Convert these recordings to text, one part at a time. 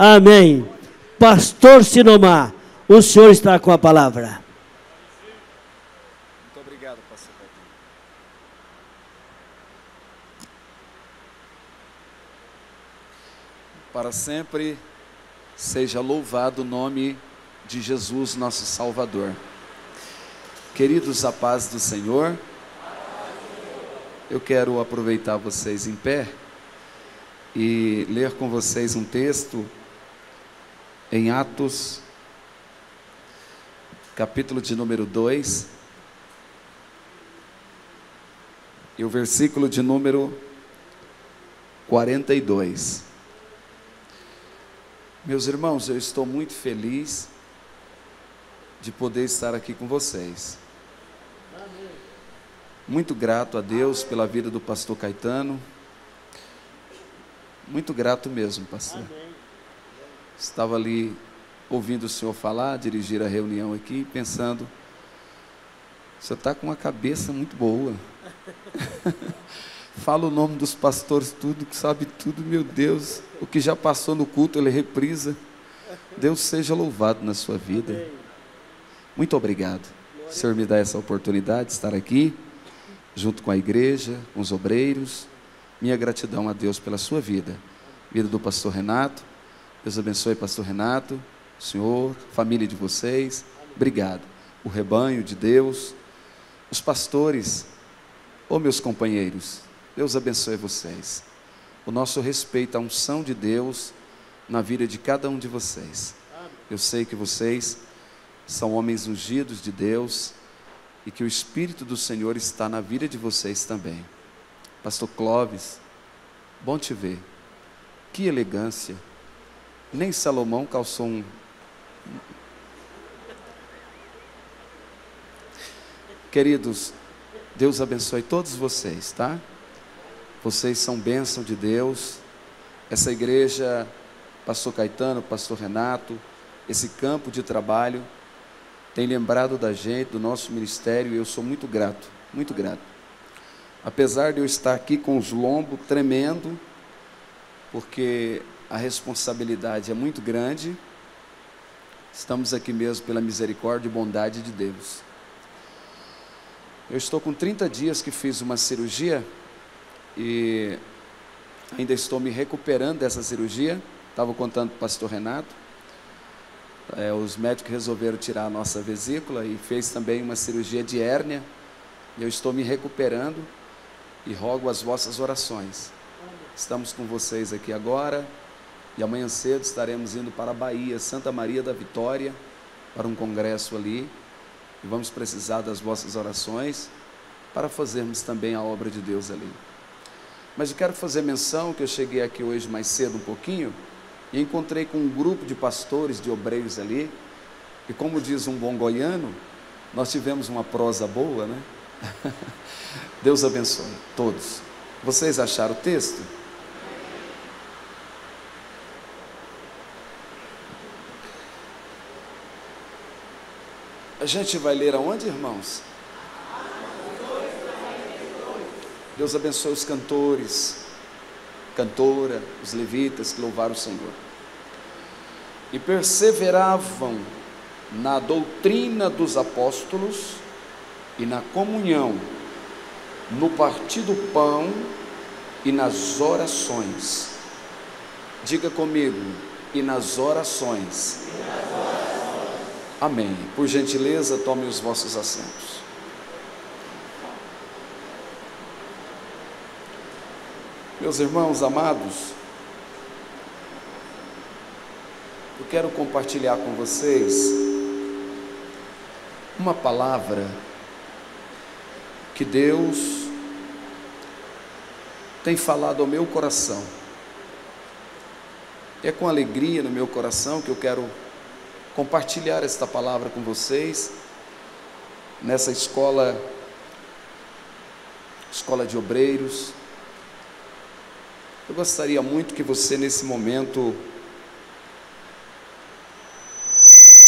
Amém. Pastor Sinomar, o senhor está com a palavra. Muito obrigado, pastor Caetano. Para sempre seja louvado o nome de Jesus, nosso Salvador. Queridos, a paz do Senhor. Eu quero aproveitar vocês em pé e ler com vocês um texto em Atos, capítulo de número 2, e o versículo de número 42. Meus irmãos, eu estou muito feliz de poder estar aqui com vocês. Muito grato a Deus pela vida do pastor Caetano. Muito grato mesmo, pastor. Estava ali ouvindo o senhor falar, dirigir a reunião aqui, pensando, o senhor está com uma cabeça muito boa. Fala o nome dos pastores, tudo, que sabe tudo, meu Deus. O que já passou no culto, ele reprisa. Deus seja louvado na sua vida. Muito obrigado. O senhor me dá essa oportunidade de estar aqui, junto com a igreja, com os obreiros. Minha gratidão a Deus pela sua vida. Vida do pastor Renato. Deus abençoe, pastor Renato, o senhor, família de vocês. Obrigado. O rebanho de Deus, os pastores, meus companheiros, Deus abençoe vocês. O nosso respeito à unção de Deus na vida de cada um de vocês. Eu sei que vocês são homens ungidos de Deus e que o Espírito do Senhor está na vida de vocês também. Pastor Clóvis, bom te ver. Que elegância. Nem Salomão calçou um... Queridos, Deus abençoe todos vocês, tá? Vocês são bênção de Deus. Essa igreja, pastor Caetano, pastor Renato, esse campo de trabalho tem lembrado da gente, do nosso ministério, e eu sou muito grato, muito grato. Apesar de eu estar aqui com os lombos tremendo, porque a responsabilidade é muito grande, estamos aqui mesmo pela misericórdia e bondade de Deus. Eu estou com 30 dias que fiz uma cirurgia e ainda estou me recuperando dessa cirurgia. Estava contando para o pastor Renato, os médicos resolveram tirar a nossa vesícula e fez também uma cirurgia de hérnia. Eu estou me recuperando e rogo as vossas orações. Estamos com vocês aqui agora e amanhã cedo estaremos indo para a Bahia, Santa Maria da Vitória, para um congresso ali, e vamos precisar das vossas orações para fazermos também a obra de Deus ali. Mas eu quero fazer menção que eu cheguei aqui hoje mais cedo um pouquinho e encontrei com um grupo de pastores, de obreiros ali, e como diz um bom goiano, nós tivemos uma prosa boa, né? Deus abençoe todos. Vocês acharam o texto? A gente vai ler aonde, irmãos? Deus abençoe os cantores, cantora, os levitas que louvaram o Senhor. E perseveravam na doutrina dos apóstolos e na comunhão, no partir do pão e nas orações. Diga comigo, e nas orações. Amém. Por gentileza, tomem os vossos assentos. Meus irmãos amados, eu quero compartilhar com vocês uma palavra que Deus tem falado ao meu coração. É com alegria no meu coração que eu quero compartilhar esta palavra com vocês, nessa escola de obreiros. Eu gostaria muito que você nesse momento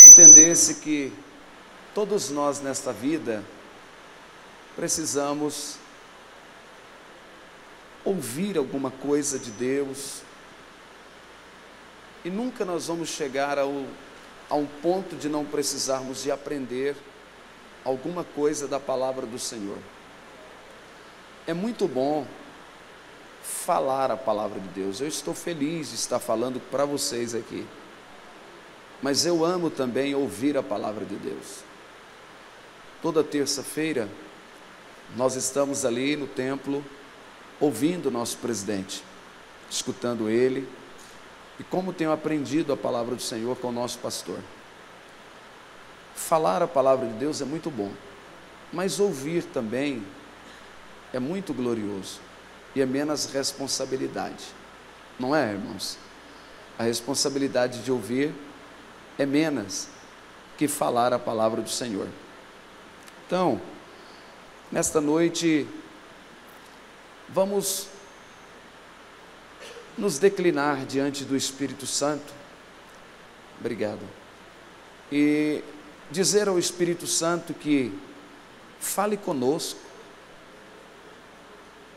entendesse que todos nós nesta vida precisamos ouvir alguma coisa de Deus, E nunca nós vamos chegar a um ponto de não precisarmos de aprender alguma coisa da palavra do Senhor. É muito bom falar a palavra de Deus. Eu estou feliz de estar falando para vocês aqui. Mas eu amo também ouvir a palavra de Deus. Toda terça-feira, nós estamos ali no templo, ouvindo o nosso presidente, escutando ele, e como tenho aprendido a palavra do Senhor com o nosso pastor. Falar a palavra de Deus é muito bom, mas ouvir também é muito glorioso, e é menos responsabilidade, não é, irmãos? A responsabilidade de ouvir é menos que falar a palavra do Senhor. Então, nesta noite, vamos nos declinar diante do Espírito Santo, obrigado, e dizer ao Espírito Santo que fale conosco,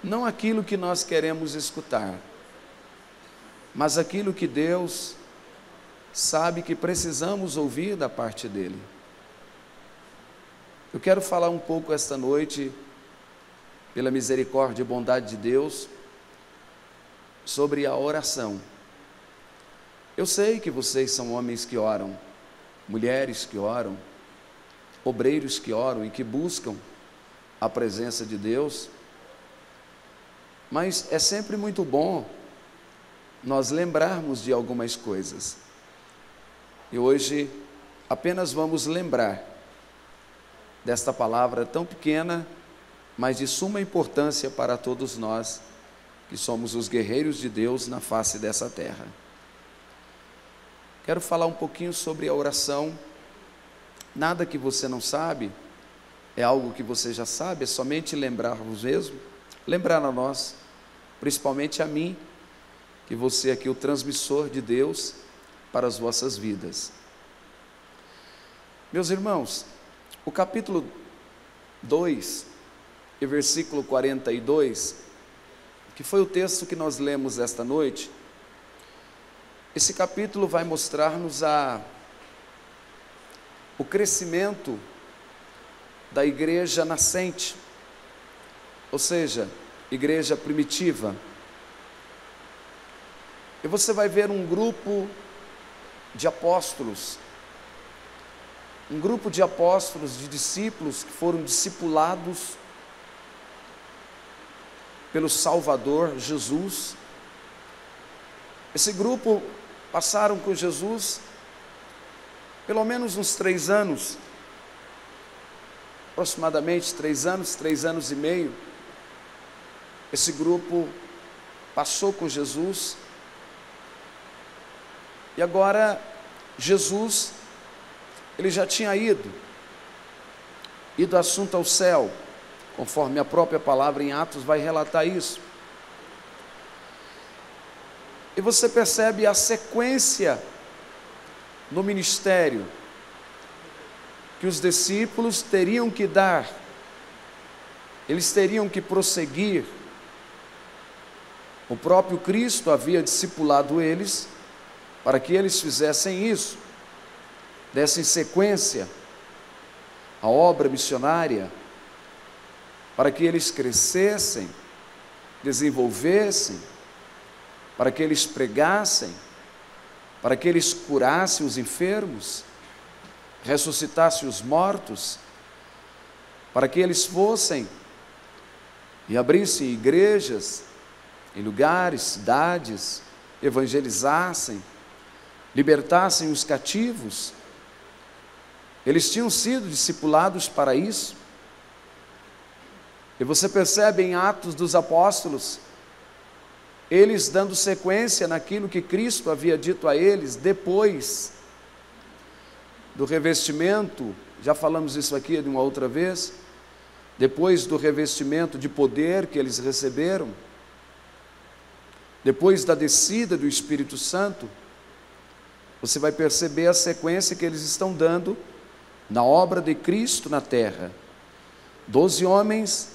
não aquilo que nós queremos escutar, mas aquilo que Deus sabe que precisamos ouvir da parte dEle. Eu quero falar um pouco esta noite, pela misericórdia e bondade de Deus, sobre a oração. Eu sei que vocês são homens que oram, mulheres que oram, obreiros que oram e que buscam a presença de Deus, mas é sempre muito bom nós lembrarmos de algumas coisas. E hoje apenas vamos lembrar desta palavra tão pequena, mas de suma importância para todos nós, que somos os guerreiros de Deus na face dessa terra. Quero falar um pouquinho sobre a oração. Nada que você não sabe, é algo que você já sabe, é somente lembrar-vos mesmo, lembrar a nós, principalmente a mim, que você é aqui o transmissor de Deus para as vossas vidas. Meus irmãos, o capítulo 2, e versículo 42, que foi o texto que nós lemos esta noite, esse capítulo vai mostrar-nos o crescimento da igreja nascente, ou seja, igreja primitiva. E você vai ver um grupo de apóstolos, de discípulos que foram discipulados pelo Salvador Jesus. Esse grupo passaram com Jesus pelo menos uns 3 anos, aproximadamente 3 anos e meio. Esse grupo passou com Jesus, e agora Jesus, ele já tinha ido assunto ao céu, conforme a própria palavra em Atos vai relatar isso. E você percebe a sequência no ministério que os discípulos teriam que dar, eles teriam que prosseguir. O próprio Cristo havia discipulado eles para que eles fizessem isso, dessem sequência à obra missionária, para que eles crescessem, desenvolvessem, para que eles pregassem, para que eles curassem os enfermos, ressuscitassem os mortos, para que eles fossem e abrissem igrejas em lugares, cidades, evangelizassem, libertassem os cativos. Eles tinham sido discipulados para isso. E você percebe em Atos dos Apóstolos, eles dando sequência naquilo que Cristo havia dito a eles, depois do revestimento, já falamos isso aqui de uma outra vez, depois do revestimento de poder que eles receberam, depois da descida do Espírito Santo, você vai perceber a sequência que eles estão dando na obra de Cristo na terra. 11 homens,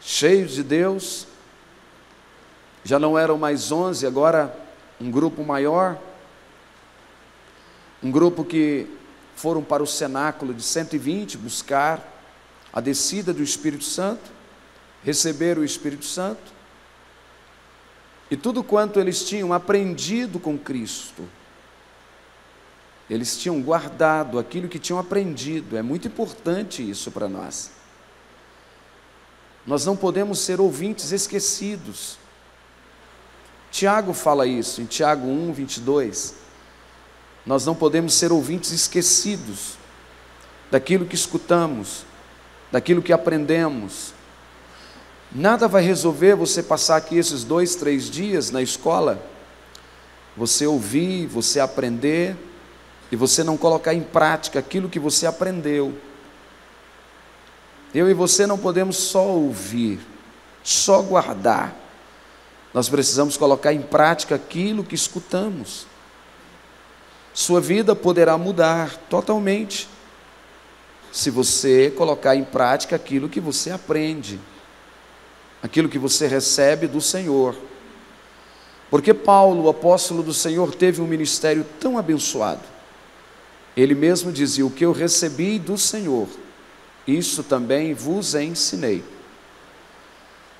cheios de Deus, Já não eram mais 11, agora um grupo maior, um grupo que foram para o cenáculo de 120 buscar a descida do Espírito Santo, receber o Espírito Santo, e tudo quanto eles tinham aprendido com Cristo, eles tinham guardado aquilo que tinham aprendido. É muito importante isso para nós. Nós não podemos ser ouvintes esquecidos. Tiago fala isso em Tiago 1, 22. Nós não podemos ser ouvintes esquecidos daquilo que escutamos, daquilo que aprendemos. Nada vai resolver você passar aqui esses 2, 3 dias na escola, você ouvir, você aprender, e você não colocar em prática aquilo que você aprendeu. Eu e você não podemos só ouvir, só guardar. Nós precisamos colocar em prática aquilo que escutamos. Sua vida poderá mudar totalmente se você colocar em prática aquilo que você aprende, aquilo que você recebe do Senhor. Porque Paulo, o apóstolo do Senhor, teve um ministério tão abençoado. Ele mesmo dizia: o que eu recebi do Senhor, isso também vos ensinei.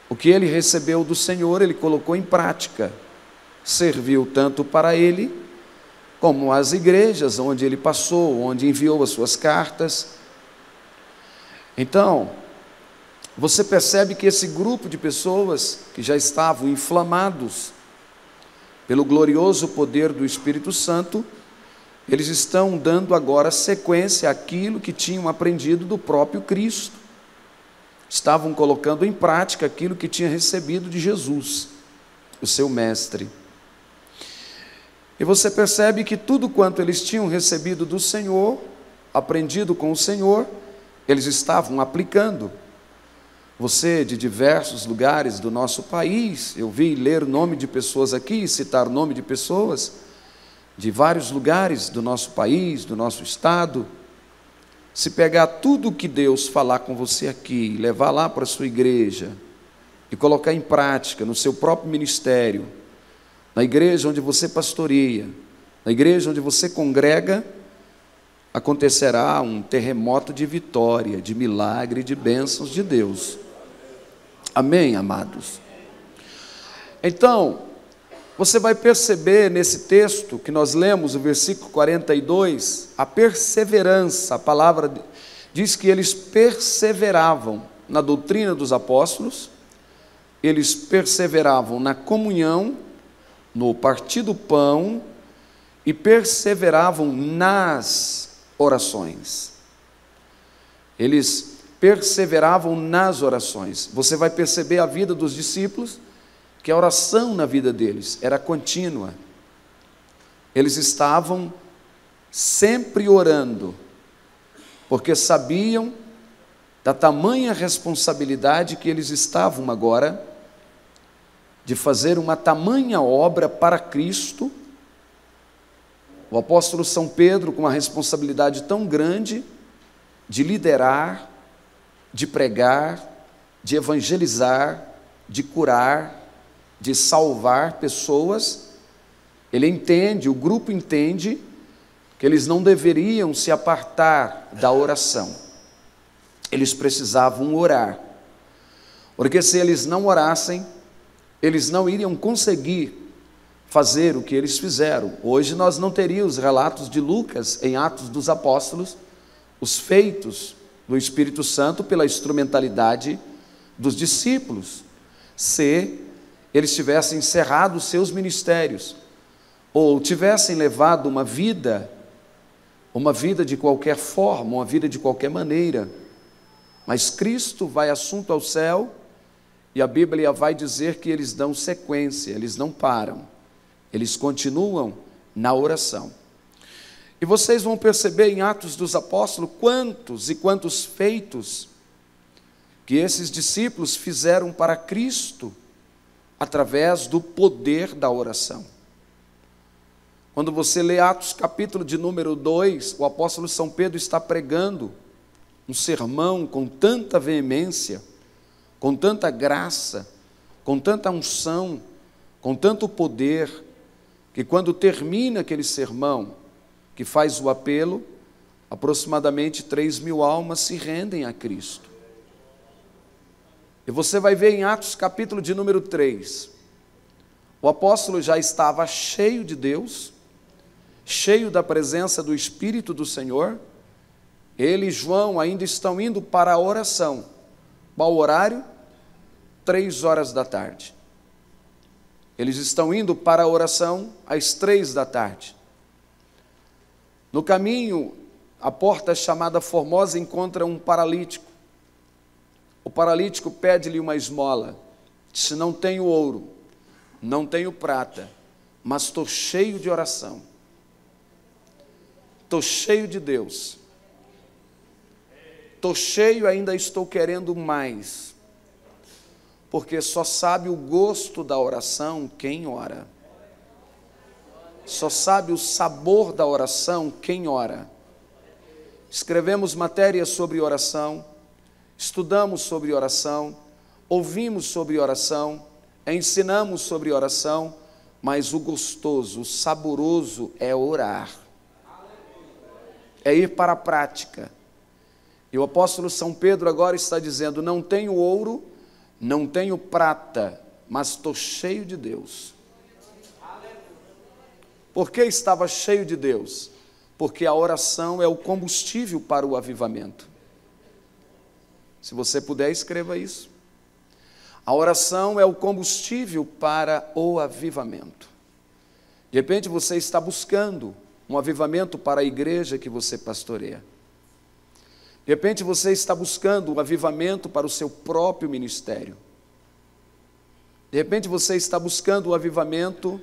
O que ele recebeu do Senhor, ele colocou em prática. Serviu tanto para ele, como as igrejas onde ele passou, onde enviou as suas cartas. Então, você percebe que esse grupo de pessoas que já estavam inflamados pelo glorioso poder do Espírito Santo, eles estão dando agora sequência àquilo que tinham aprendido do próprio Cristo. Estavam colocando em prática aquilo que tinha recebido de Jesus, o seu mestre. E você percebe que tudo quanto eles tinham recebido do Senhor, aprendido com o Senhor, eles estavam aplicando. Você, de diversos lugares do nosso país, eu vi ler o nome de pessoas aqui, citar o nome de pessoas de vários lugares do nosso país, do nosso estado. Se pegar tudo que Deus falar com você aqui, levar lá para a sua igreja e colocar em prática no seu próprio ministério, na igreja onde você pastoreia, na igreja onde você congrega, acontecerá um terremoto de vitória, de milagre, de bênçãos de Deus. Amém, amados? Então, você vai perceber nesse texto que nós lemos, o versículo 42, a perseverança. A palavra diz que eles perseveravam na doutrina dos apóstolos, eles perseveravam na comunhão, no partir do pão, e perseveravam nas orações. Eles perseveravam nas orações. Você vai perceber a vida dos discípulos, que a oração na vida deles era contínua. Eles estavam sempre orando, porque sabiam da tamanha responsabilidade que eles estavam agora de fazer uma tamanha obra para Cristo. O apóstolo São Pedro, com uma responsabilidade tão grande de liderar, de pregar, de evangelizar, de curar, de salvar pessoas, ele entende, o grupo entende, que eles não deveriam se apartar da oração. Eles precisavam orar, porque se eles não orassem, eles não iriam conseguir fazer o que eles fizeram. Hoje nós não teríamos relatos de Lucas em Atos dos Apóstolos, os feitos do Espírito Santo pela instrumentalidade dos discípulos, se eles tivessem encerrado os seus ministérios, ou tivessem levado uma vida de qualquer forma, uma vida de qualquer maneira. Mas Cristo vai assunto ao céu, e a Bíblia vai dizer que eles dão sequência, eles não param, eles continuam na oração. E vocês vão perceber em Atos dos Apóstolos quantos e quantos feitos que esses discípulos fizeram para Cristo, através do poder da oração. Quando você lê Atos capítulo de número 2, o apóstolo São Pedro está pregando um sermão com tanta veemência, com tanta graça, com tanta unção, com tanto poder, que quando termina aquele sermão, que faz o apelo, aproximadamente 3.000 almas se rendem a Cristo. E você vai ver em Atos capítulo de número 3, o apóstolo já estava cheio de Deus, cheio da presença do Espírito do Senhor. Ele e João ainda estão indo para a oração. Qual horário? 3 da tarde. Eles estão indo para a oração às 3 da tarde. No caminho, a porta chamada Formosa encontra um paralítico. O paralítico pede-lhe uma esmola. Disse: não tenho ouro, não tenho prata, mas estou cheio de oração. Estou cheio de Deus. Estou cheio, ainda estou querendo mais. Porque só sabe o gosto da oração quem ora. Só sabe o sabor da oração quem ora. Escrevemos matérias sobre oração, estudamos sobre oração, ouvimos sobre oração, ensinamos sobre oração, mas o gostoso, o saboroso é orar. É ir para a prática. E o apóstolo São Pedro agora está dizendo: não tenho ouro, não tenho prata, mas estou cheio de Deus. Por que estava cheio de Deus? Porque a oração é o combustível para o avivamento. Se você puder, escreva isso. A oração é o combustível para o avivamento. De repente você está buscando um avivamento para a igreja que você pastoreia. De repente você está buscando um avivamento para o seu próprio ministério. De repente você está buscando um avivamento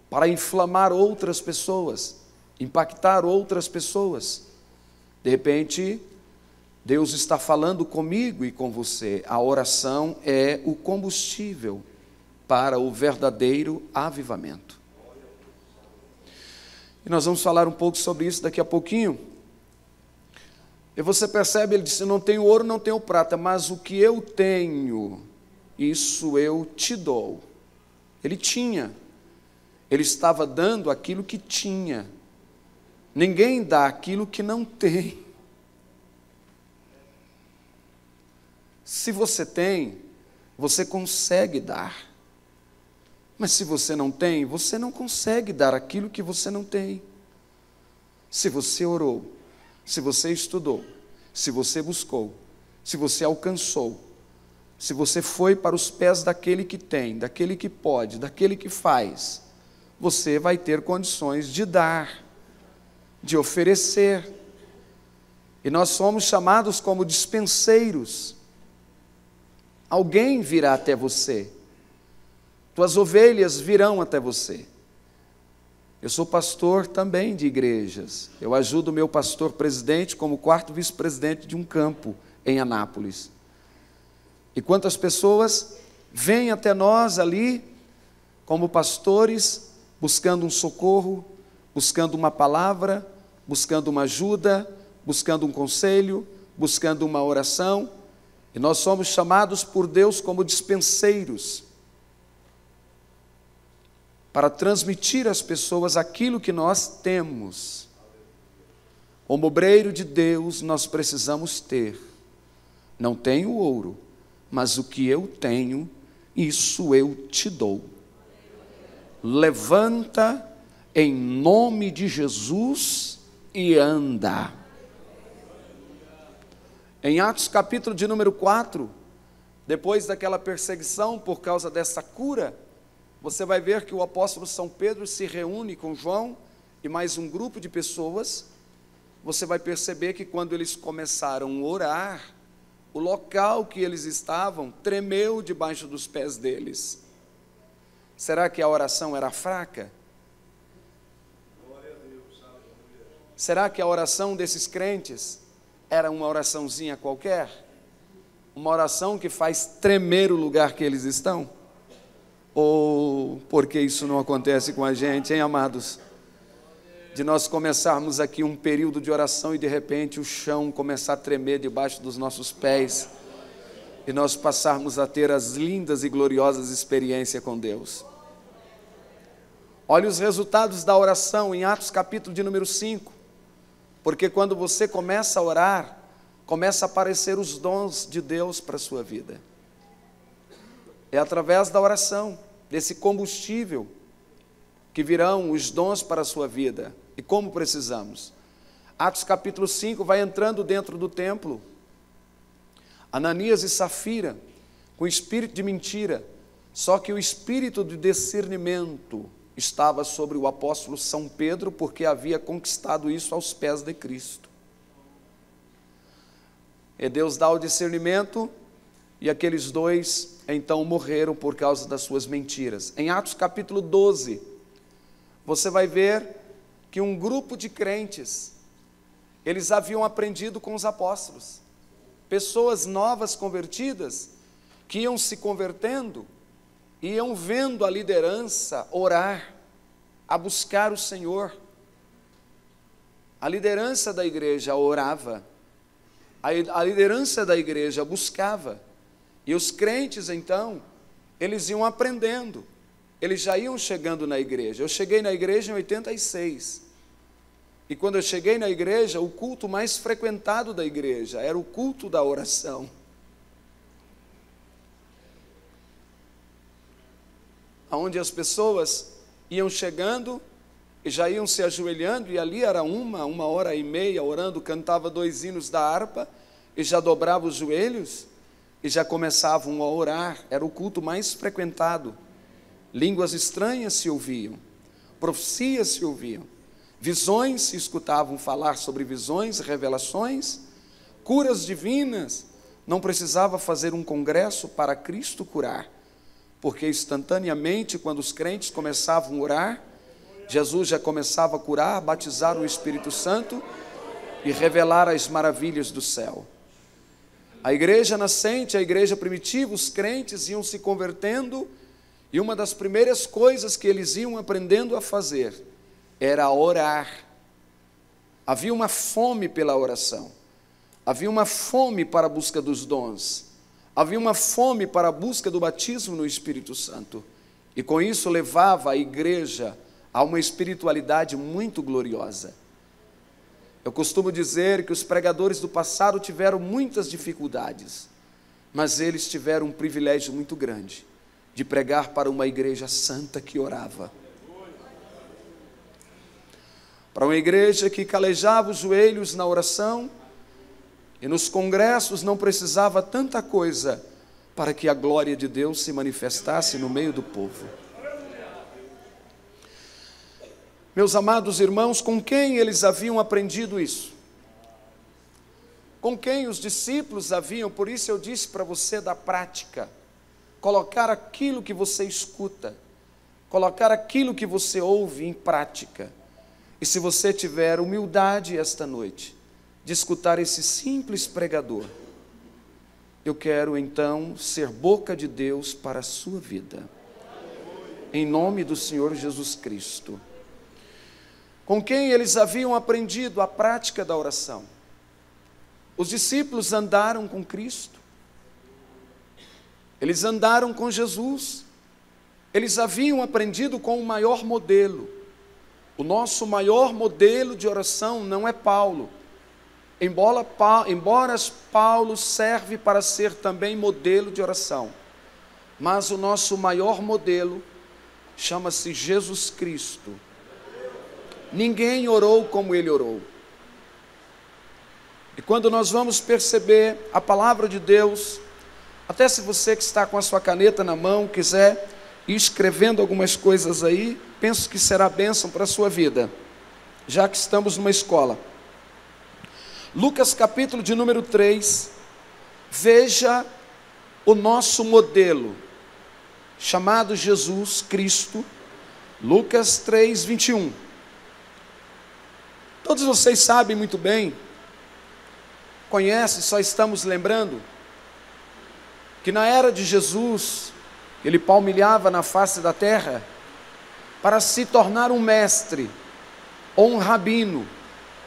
para inflamar outras pessoas, impactar outras pessoas. De repente, Deus está falando comigo e com você. A oração é o combustível para o verdadeiro avivamento. E nós vamos falar um pouco sobre isso daqui a pouquinho. E você percebe, ele disse: não tenho ouro, não tenho prata, mas o que eu tenho, isso eu te dou. Ele tinha. Ele estava dando aquilo que tinha. Ninguém dá aquilo que não tem. Se você tem, você consegue dar. Mas se você não tem, você não consegue dar aquilo que você não tem. Se você orou, se você estudou, se você buscou, se você alcançou, se você foi para os pés daquele que tem, daquele que pode, daquele que faz, você vai ter condições de dar, de oferecer. E nós somos chamados como dispenseiros. Alguém virá até você. Tuas ovelhas virão até você. Eu sou pastor também de igrejas. Eu ajudo o meu pastor presidente como 4º vice-presidente de um campo em Anápolis. E quantas pessoas vêm até nós ali como pastores, buscando um socorro, buscando uma palavra, buscando uma ajuda, buscando um conselho, buscando uma oração. E nós somos chamados por Deus como dispenseiros, para transmitir às pessoas aquilo que nós temos. Como obreiro de Deus, nós precisamos ter. Não tenho ouro, mas o que eu tenho, isso eu te dou. Levanta em nome de Jesus e anda. Em Atos capítulo de número 4, depois daquela perseguição por causa dessa cura, você vai ver que o apóstolo São Pedro se reúne com João e mais um grupo de pessoas. Você vai perceber que quando eles começaram a orar, o local que eles estavam tremeu debaixo dos pés deles. Será que a oração era fraca? Será que a oração desses crentes era uma oraçãozinha qualquer? Uma oração que faz tremer o lugar que eles estão? Ou porque isso não acontece com a gente, hein, amados? De nós começarmos aqui um período de oração e de repente o chão começar a tremer debaixo dos nossos pés e nós passarmos a ter as lindas e gloriosas experiências com Deus. Olhe os resultados da oração em Atos capítulo de número 5. Porque quando você começa a orar, começa a aparecer os dons de Deus para a sua vida. É através da oração, desse combustível, que virão os dons para a sua vida. E como precisamos? Atos capítulo 5 vai entrando dentro do templo. Ananias e Safira, com espírito de mentira, só que o espírito de discernimento estava sobre o apóstolo São Pedro, porque havia conquistado isso aos pés de Cristo. E Deus dá o discernimento, e aqueles dois então morreram por causa das suas mentiras. Em Atos capítulo 12, você vai ver que um grupo de crentes, eles haviam aprendido com os apóstolos. Pessoas novas convertidas, que iam se convertendo, iam vendo a liderança orar, a buscar o Senhor. A liderança da igreja orava, a liderança da igreja buscava, e os crentes então, eles iam aprendendo, eles já iam chegando na igreja. Eu cheguei na igreja em 86, e quando eu cheguei na igreja, o culto mais frequentado da igreja era o culto da oração. Onde as pessoas iam chegando e já iam se ajoelhando, e ali era uma hora e meia orando, cantava 2 hinos da harpa, e já dobrava os joelhos, e já começavam a orar. Era o culto mais frequentado. Línguas estranhas se ouviam, profecias se ouviam, visões se escutavam falar sobre visões, revelações, curas divinas. Não precisava fazer um congresso para Cristo curar, porque instantaneamente, quando os crentes começavam a orar, Jesus já começava a curar, batizar o Espírito Santo e revelar as maravilhas do céu. A igreja nascente, a igreja primitiva, os crentes iam se convertendo, e uma das primeiras coisas que eles iam aprendendo a fazer era orar. Havia uma fome pela oração, havia uma fome para a busca dos dons, havia uma fome para a busca do batismo no Espírito Santo, e com isso levava a igreja a uma espiritualidade muito gloriosa. Eu costumo dizer que os pregadores do passado tiveram muitas dificuldades, mas eles tiveram um privilégio muito grande, de pregar para uma igreja santa que orava, para uma igreja que calejava os joelhos na oração, e nos congressos não precisava tanta coisa para que a glória de Deus se manifestasse no meio do povo. Meus amados irmãos, com quem eles haviam aprendido isso? Com quem os discípulos haviam? Por isso eu disse para você da prática, colocar aquilo que você escuta, colocar aquilo que você ouve em prática. E se você tiver humildade esta noite, de escutar esse simples pregador, eu quero então ser boca de Deus para a sua vida, em nome do Senhor Jesus Cristo. Com quem eles haviam aprendido a prática da oração? Os discípulos andaram com Cristo, eles andaram com Jesus, eles haviam aprendido com o maior modelo. O nosso maior modelo de oração não é Paulo, embora Paulo serve para ser também modelo de oração, mas o nosso maior modelo chama-se Jesus Cristo. Ninguém orou como ele orou. E quando nós vamos perceber a palavra de Deus, até se você que está com a sua caneta na mão, quiser ir escrevendo algumas coisas aí, penso que será bênção para a sua vida, já que estamos numa escola. Lucas capítulo de número 3, veja o nosso modelo, chamado Jesus Cristo. Lucas 3, 21. Todos vocês sabem muito bem, conhecem, só estamos lembrando, que na era de Jesus, ele palmilhava na face da terra para se tornar um mestre, ou um rabino,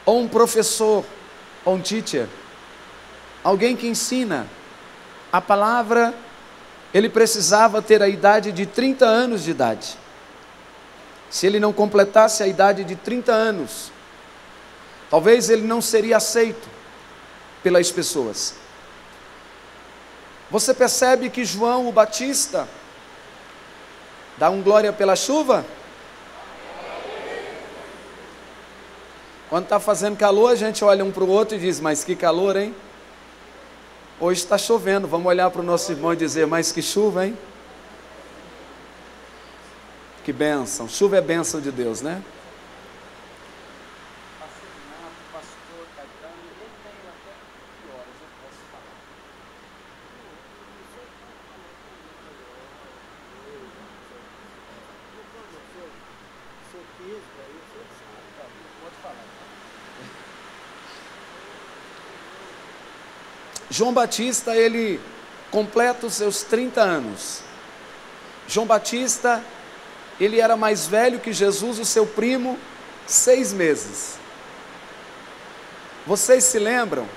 ou um professor, ou um teacher, alguém que ensina a palavra. Ele precisava ter a idade de 30 anos de idade. se ele não completasse a idade de 30 anos, talvez ele não seria aceito pelas pessoas. Você percebe que João o Batista dá um glória pela chuva? Quando está fazendo calor, a gente olha um para o outro e diz, mas que calor, hein? Hoje está chovendo, vamos olhar para o nosso irmão e dizer, mas que chuva, hein? Que bênção, chuva é bênção de Deus, né? João Batista, ele completa os seus 30 anos. João Batista, ele era mais velho que Jesus, o seu primo, 6 meses. Vocês se lembram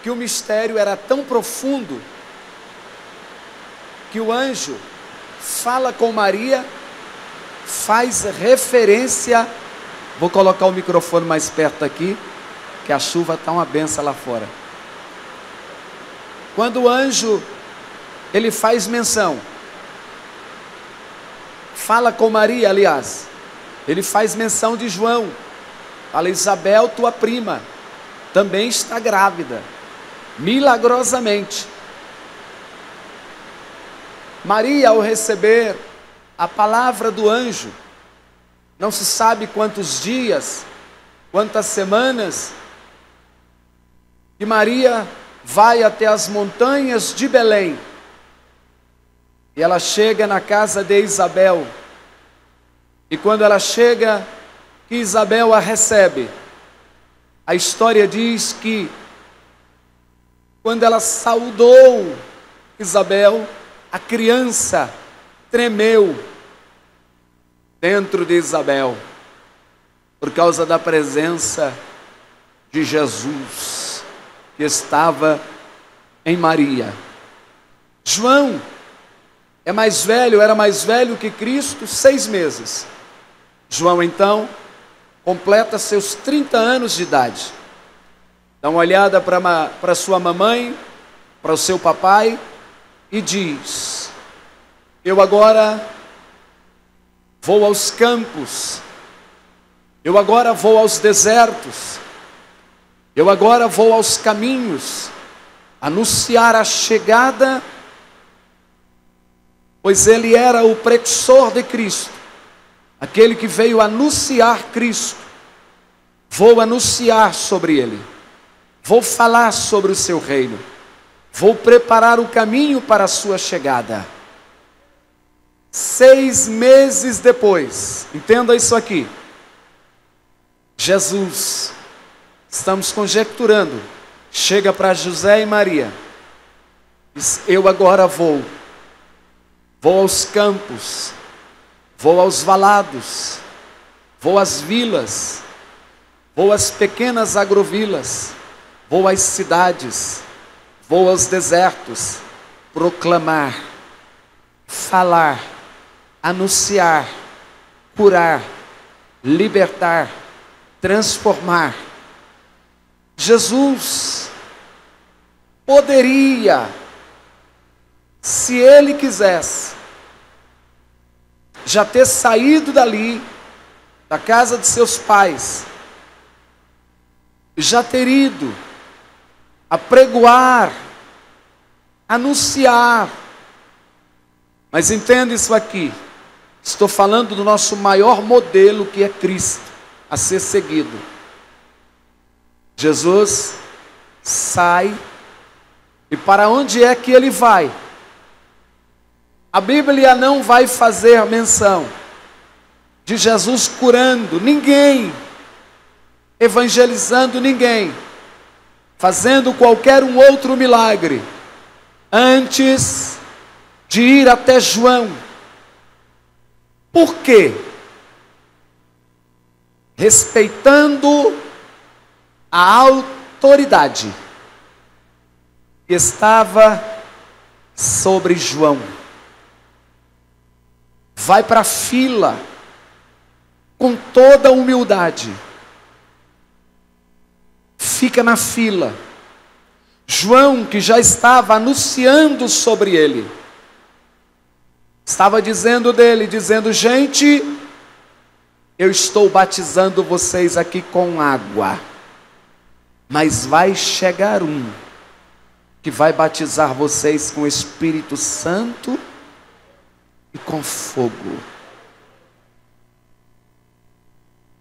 que o mistério era tão profundo que o anjo fala com Maria, faz referência, vou colocar o microfone mais perto aqui, que a chuva está uma benção lá fora. Quando o anjo, ele faz menção, fala com Maria, aliás, ele faz menção de João, fala, Isabel, tua prima, também está grávida, milagrosamente. Maria, ao receber a palavra do anjo, não se sabe quantos dias, quantas semanas, que Maria vai até as montanhas de Belém, e ela chega na casa de Isabel, e quando ela chega, que Isabel a recebe, a história diz que, quando ela saudou Isabel, a criança tremeu dentro de Isabel, por causa da presença de Jesus, que estava em Maria. João é mais velho, era mais velho que Cristo, 6 meses. João então completa seus 30 anos de idade. Dá uma olhada para sua mamãe, para o seu papai e diz, eu agora vou aos campos, eu agora vou aos desertos, eu agora vou aos caminhos, anunciar a chegada, pois ele era o precursor de Cristo, aquele que veio anunciar Cristo. Vou anunciar sobre ele, vou falar sobre o seu reino, vou preparar o caminho para a sua chegada. 6 meses depois, entenda isso aqui, Jesus, estamos conjecturando, chega para José e Maria, diz, eu agora vou aos campos, vou aos valados, vou às vilas, vou às pequenas agrovilas, vou às cidades, vou aos desertos, proclamar, falar, anunciar, curar, libertar, transformar. Jesus poderia, se ele quisesse, já ter saído dali, da casa de seus pais, já ter ido apregoar, anunciar. Mas entenda isso aqui, estou falando do nosso maior modelo, que é Cristo, a ser seguido. Jesus sai, e para onde é que ele vai? A Bíblia não vai fazer menção de Jesus curando ninguém, evangelizando ninguém, fazendo qualquer um outro milagre, antes de ir até João. Por quê? Respeitando a autoridade que estava sobre João. Vai para a fila com toda humildade, fica na fila. João, que já estava anunciando sobre ele, estava dizendo dele, dizendo: gente, eu estou batizando vocês aqui com água, mas vai chegar um que vai batizar vocês com o Espírito Santo e com fogo.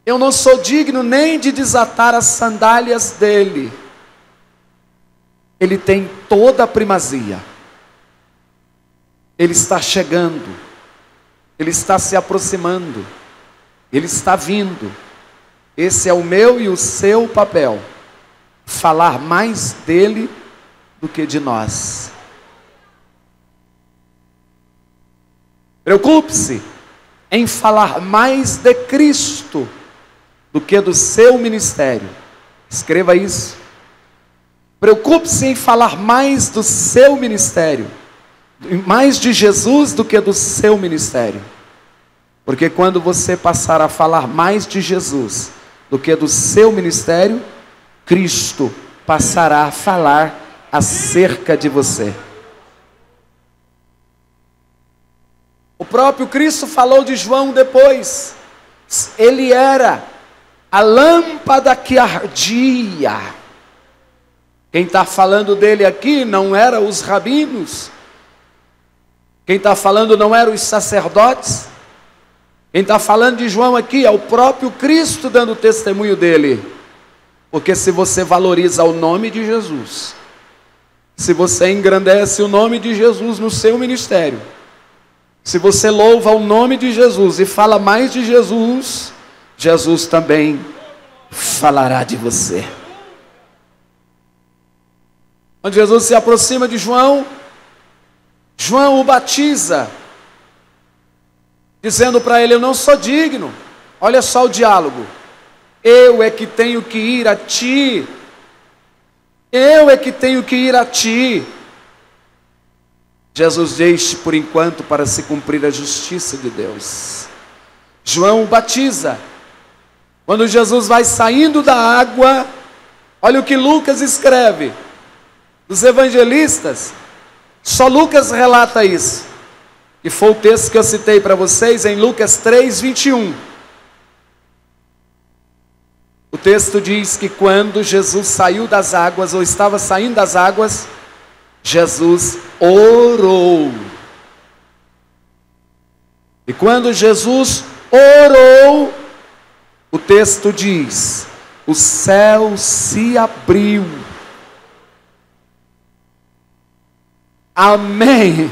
Eu não sou digno nem de desatar as sandálias dele. Ele tem toda a primazia. Ele está chegando. Ele está se aproximando. Ele está vindo. Esse é o meu e o seu papel. Falar mais dele do que de nós. Preocupe-se em falar mais de Cristo do que do seu ministério. Escreva isso. Preocupe-se em falar mais do seu ministério, mais de Jesus do que do seu ministério. Porque quando você passar a falar mais de Jesus do que do seu ministério, Cristo passará a falar acerca de você. O próprio Cristo falou de João depois. Ele era a lâmpada que ardia. Quem está falando dele aqui não eram os rabinos. Quem está falando não eram os sacerdotes. Quem está falando de João aqui é o próprio Cristo dando testemunho dele. Porque se você valoriza o nome de Jesus, se você engrandece o nome de Jesus no seu ministério, se você louva o nome de Jesus e fala mais de Jesus, Jesus também falará de você. Quando Jesus se aproxima de João, João o batiza, dizendo para ele: eu não sou digno. Olha só o diálogo. Eu é que tenho que ir a ti. Eu é que tenho que ir a ti. Jesus deixe por enquanto para se cumprir a justiça de Deus. João o batiza. Quando Jesus vai saindo da água, olha o que Lucas escreve. Dos evangelistas, só Lucas relata isso. E foi o texto que eu citei para vocês em Lucas 3:21. O texto diz que quando Jesus saiu das águas, ou estava saindo das águas, Jesus orou. E quando Jesus orou, o texto diz: o céu se abriu. Amém.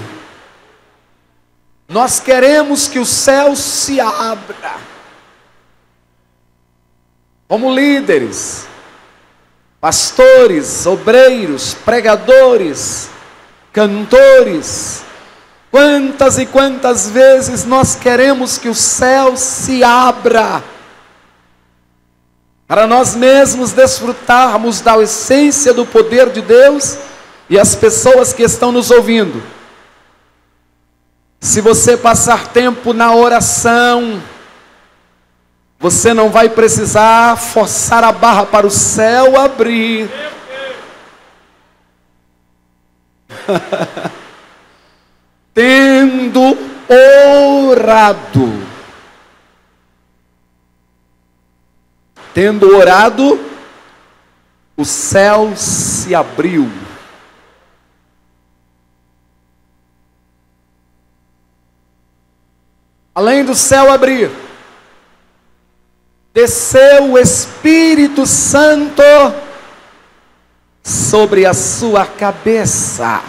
Nós queremos que o céu se abra. Como líderes, pastores, obreiros, pregadores, cantores, quantas e quantas vezes nós queremos que o céu se abra, para nós mesmos desfrutarmos da essência do poder de Deus e as pessoas que estão nos ouvindo. Se você passar tempo na oração, você não vai precisar forçar a barra para o céu abrir. Tendo orado, o céu se abriu. Além do céu abrir, desceu o Espírito Santo sobre a sua cabeça.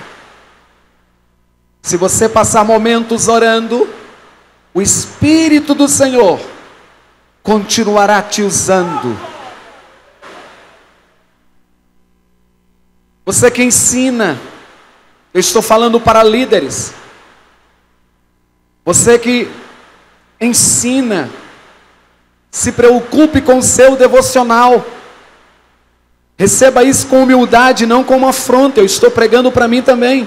Se você passar momentos orando, o Espírito do Senhor continuará te usando. Você que ensina, eu estou falando para líderes. Você que ensina, se preocupe com o seu devocional. Receba isso com humildade, não com uma afronta. Eu estou pregando para mim também.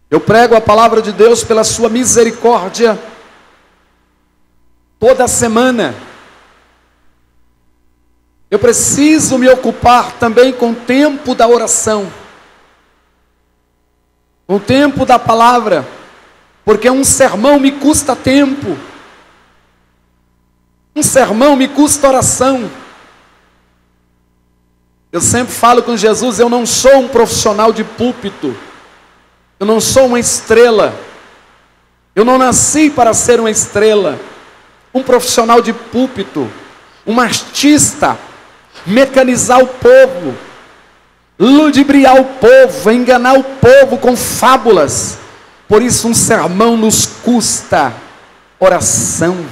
Eu prego a palavra de Deus pela sua misericórdia. toda semana. Eu preciso me ocupar também com o tempo da oração, com o tempo da palavra, porque um sermão me custa tempo, um sermão me custa oração. Eu sempre falo com Jesus, eu não sou um profissional de púlpito, eu não sou uma estrela, eu não nasci para ser uma estrela, um profissional de púlpito, um artista, mecanizar o povo, ludibriar o povo, enganar o povo com fábulas. Por isso um sermão nos custa oração,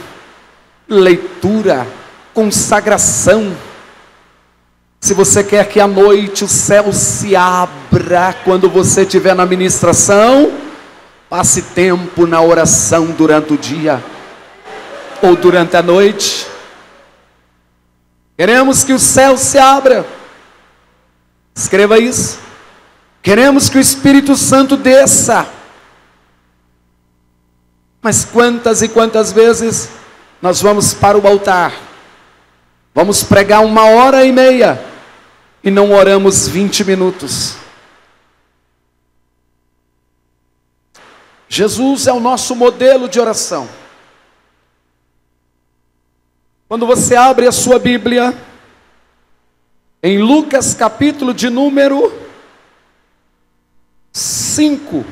leitura, consagração. Se você quer que à noite o céu se abra quando você estiver na ministração, passe tempo na oração durante o dia ou durante a noite. Queremos que o céu se abra. Escreva isso. Queremos que o Espírito Santo desça. Mas quantas e quantas vezes nós vamos para o altar, vamos pregar 1h30 e não oramos 20 minutos. Jesus é o nosso modelo de oração. Quando você abre a sua Bíblia, em Lucas capítulo de número 5,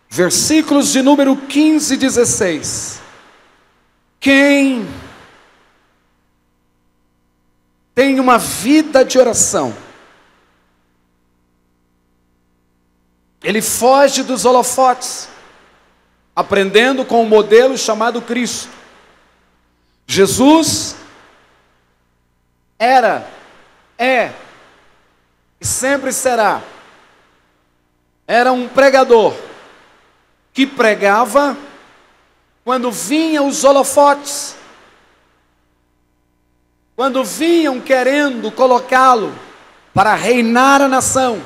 versículos de número 15 e 16. Quem tem uma vida de oração, ele foge dos holofotes, aprendendo com um modelo chamado Cristo. Jesus era, é e sempre será. Era um pregador que pregava quando vinham os holofotes, quando vinham querendo colocá-lo para reinar a nação.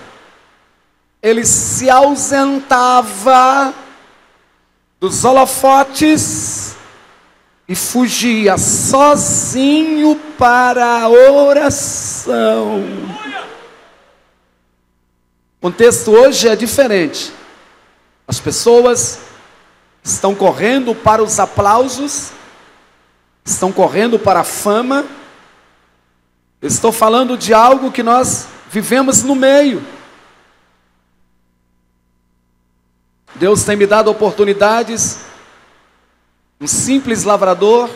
Ele se ausentava dos holofotes e fugia sozinho para a oração. O contexto hoje é diferente. As pessoas estão correndo para os aplausos, estão correndo para a fama. Eu estou falando de algo que nós vivemos no meio. Deus tem me dado oportunidades. Um simples lavrador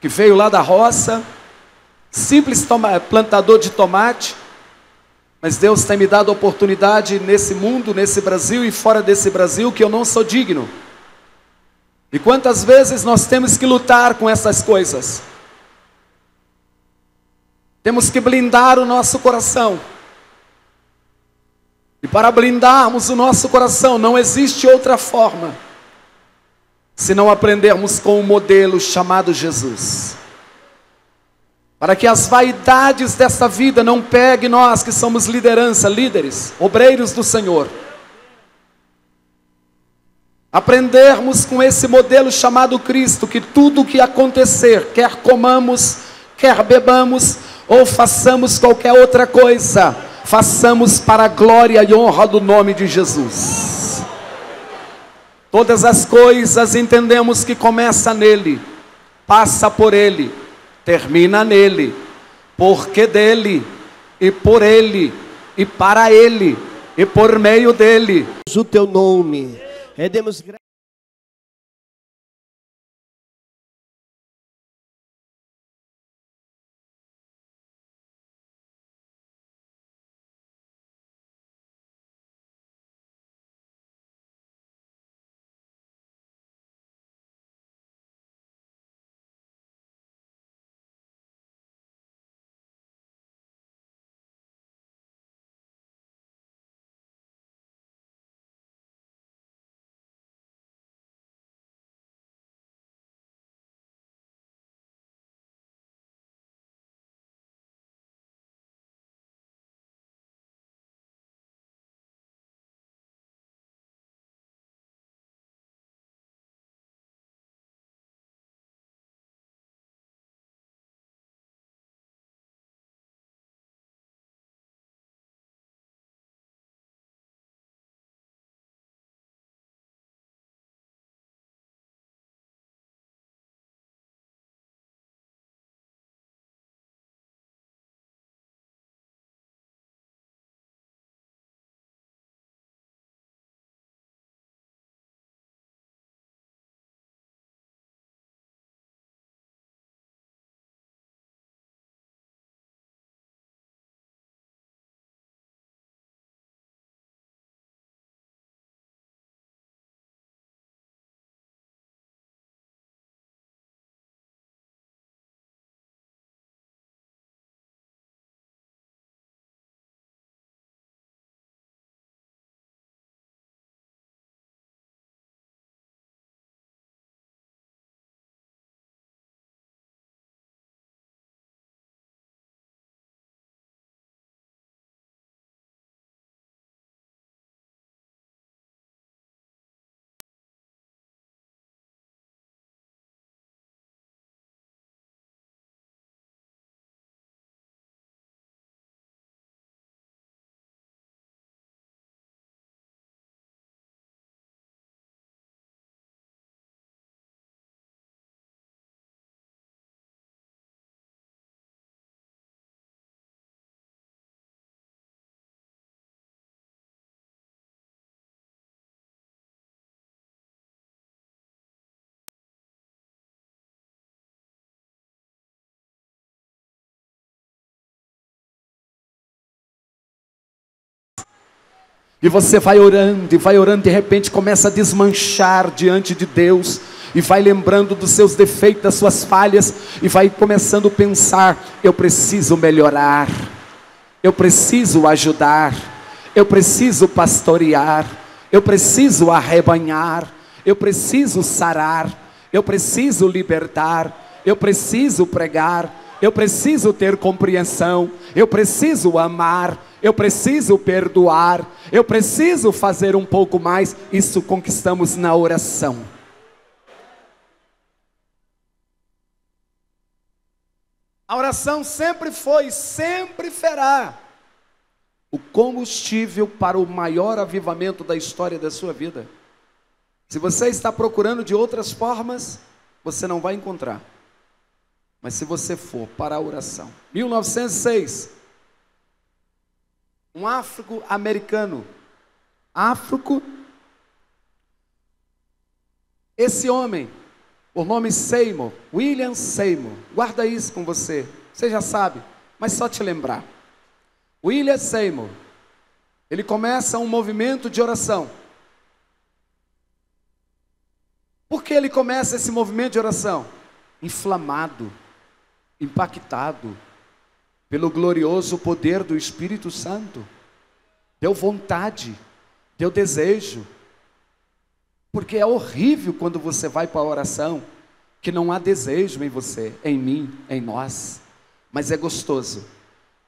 que veio lá da roça, simples plantador de tomate, mas Deus tem me dado oportunidade nesse mundo, nesse Brasil e fora desse Brasil, que eu não sou digno. E quantas vezes nós temos que lutar com essas coisas? Temos que blindar o nosso coração. E para blindarmos o nosso coração, não existe outra forma se não aprendermos com um modelo chamado Jesus. Para que as vaidades dessa vida não peguem nós que somos liderança, líderes, obreiros do Senhor. Aprendermos com esse modelo chamado Cristo, que tudo o que acontecer, quer comamos, quer bebamos, ou façamos qualquer outra coisa, façamos para a glória e honra do nome de Jesus. Todas as coisas entendemos que começa nele, passa por ele, termina nele, porque dele, e por ele, e para ele, e por meio dele. O teu nome, rendemos graças. E você vai orando, de repente começa a desmanchar diante de Deus, e vai lembrando dos seus defeitos, das suas falhas, e vai começando a pensar: eu preciso melhorar, eu preciso ajudar, eu preciso pastorear, eu preciso arrebanhar, eu preciso sarar, eu preciso libertar, eu preciso pregar, eu preciso ter compreensão, eu preciso amar, eu preciso perdoar, eu preciso fazer um pouco mais. Isso conquistamos na oração. A oração sempre foi, sempre será o combustível para o maior avivamento da história da sua vida. Se você está procurando de outras formas, você não vai encontrar. Mas se você for para a oração. 1906, um afro-americano, esse homem, por nome Seymour, William Seymour, guarda isso com você, você já sabe, mas só te lembrar. William Seymour, ele começa um movimento de oração. Por que ele começa esse movimento de oração? Inflamado, impactado pelo glorioso poder do Espírito Santo. Deu vontade, deu desejo. Porque é horrível quando você vai para a oração, que não há desejo em você, em mim, em nós. Mas é gostoso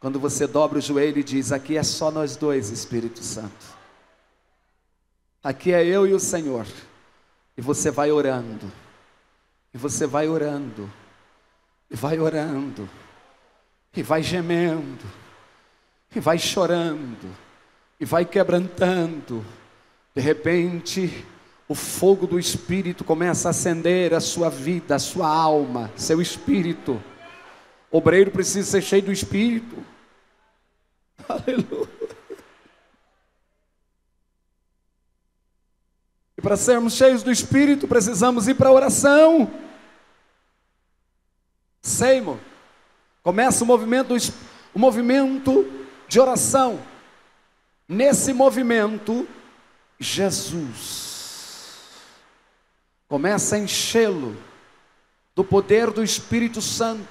quando você dobra o joelho e diz: aqui é só nós dois, Espírito Santo. Aqui é eu e o Senhor. E você vai orando. E você vai orando. E vai orando. E vai gemendo. E vai chorando. E vai quebrantando. De repente, o fogo do Espírito começa a acender a sua vida, a sua alma, seu espírito. O obreiro precisa ser cheio do Espírito. Aleluia. E para sermos cheios do Espírito, precisamos ir para a oração. Seymour começa o movimento de oração. Nesse movimento, Jesus começa a enchê-lo do poder do Espírito Santo,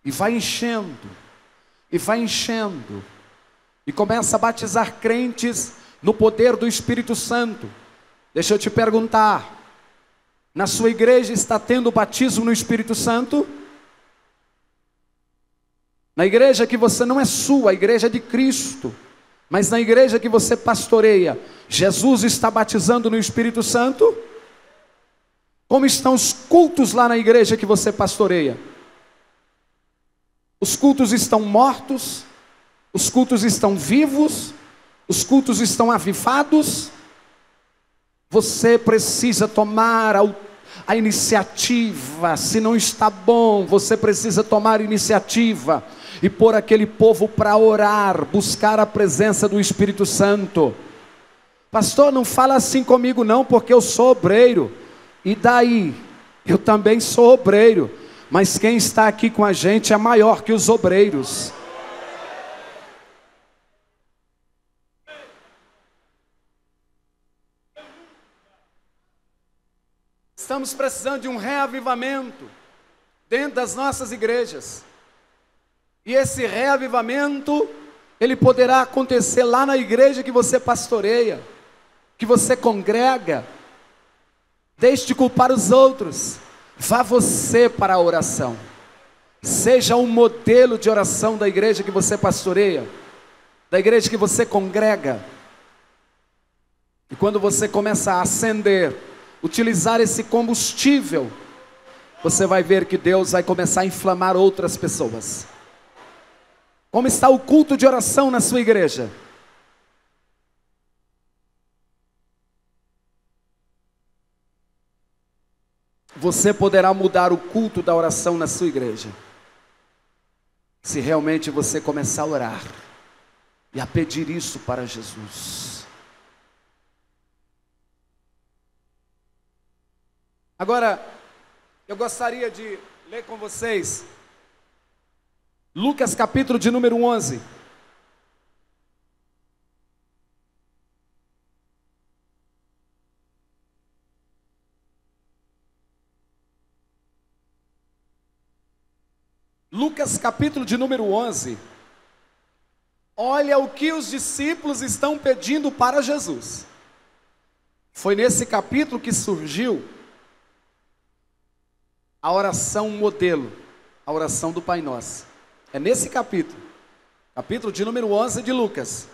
e vai enchendo, e vai enchendo, e começa a batizar crentes no poder do Espírito Santo. Deixa eu te perguntar, na sua igreja está tendo batismo no Espírito Santo? Na igreja que você não é sua, a igreja é de Cristo, mas na igreja que você pastoreia, Jesus está batizando no Espírito Santo? Como estão os cultos lá na igreja que você pastoreia? Os cultos estão mortos? Os cultos estão vivos? Os cultos estão avivados? Você precisa tomar a iniciativa. Se não está bom, você precisa tomar iniciativa e pôr aquele povo para orar, buscar a presença do Espírito Santo. Pastor, não fala assim comigo não, porque eu sou obreiro. E daí? Eu também sou obreiro, mas quem está aqui com a gente é maior que os obreiros. Estamos precisando de um reavivamento dentro das nossas igrejas. E esse reavivamento, ele poderá acontecer lá na igreja que você pastoreia, que você congrega. Deixe de culpar os outros. Vá você para a oração. Seja um modelo de oração da igreja que você pastoreia, da igreja que você congrega. E quando você começa a acender, utilizar esse combustível, você vai ver que Deus vai começar a inflamar outras pessoas. Como está o culto de oração na sua igreja? Você poderá mudar o culto da oração na sua igreja, se realmente você começar a orar e a pedir isso para Jesus. Agora, eu gostaria de ler com vocês Lucas capítulo de número 11. Lucas capítulo de número 11. Olha o que os discípulos estão pedindo para Jesus. Foi nesse capítulo que surgiu a oração modelo, a oração do Pai Nosso. É nesse capítulo, capítulo de número 11 de Lucas.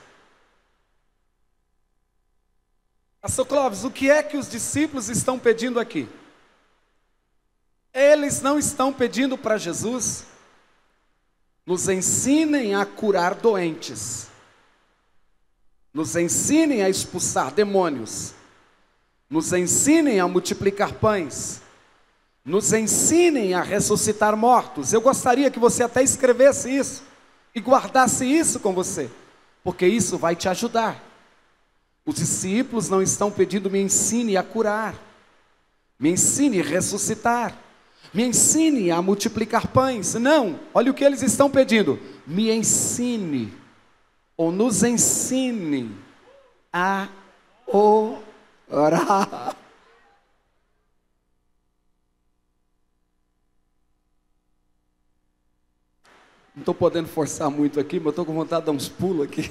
Pastor Clóvis, o que é que os discípulos estão pedindo aqui? Eles não estão pedindo para Jesus nos ensinem a curar doentes, nos ensinem a expulsar demônios, nos ensinem a multiplicar pães, nos ensinem a ressuscitar mortos. Eu gostaria que você até escrevesse isso e guardasse isso com você, porque isso vai te ajudar. Os discípulos não estão pedindo me ensine a curar, me ensine a ressuscitar, me ensine a multiplicar pães. Não, olha o que eles estão pedindo: me ensine, ou nos ensine a orar. Não estou podendo forçar muito aqui, mas estou com vontade de dar uns pulos aqui.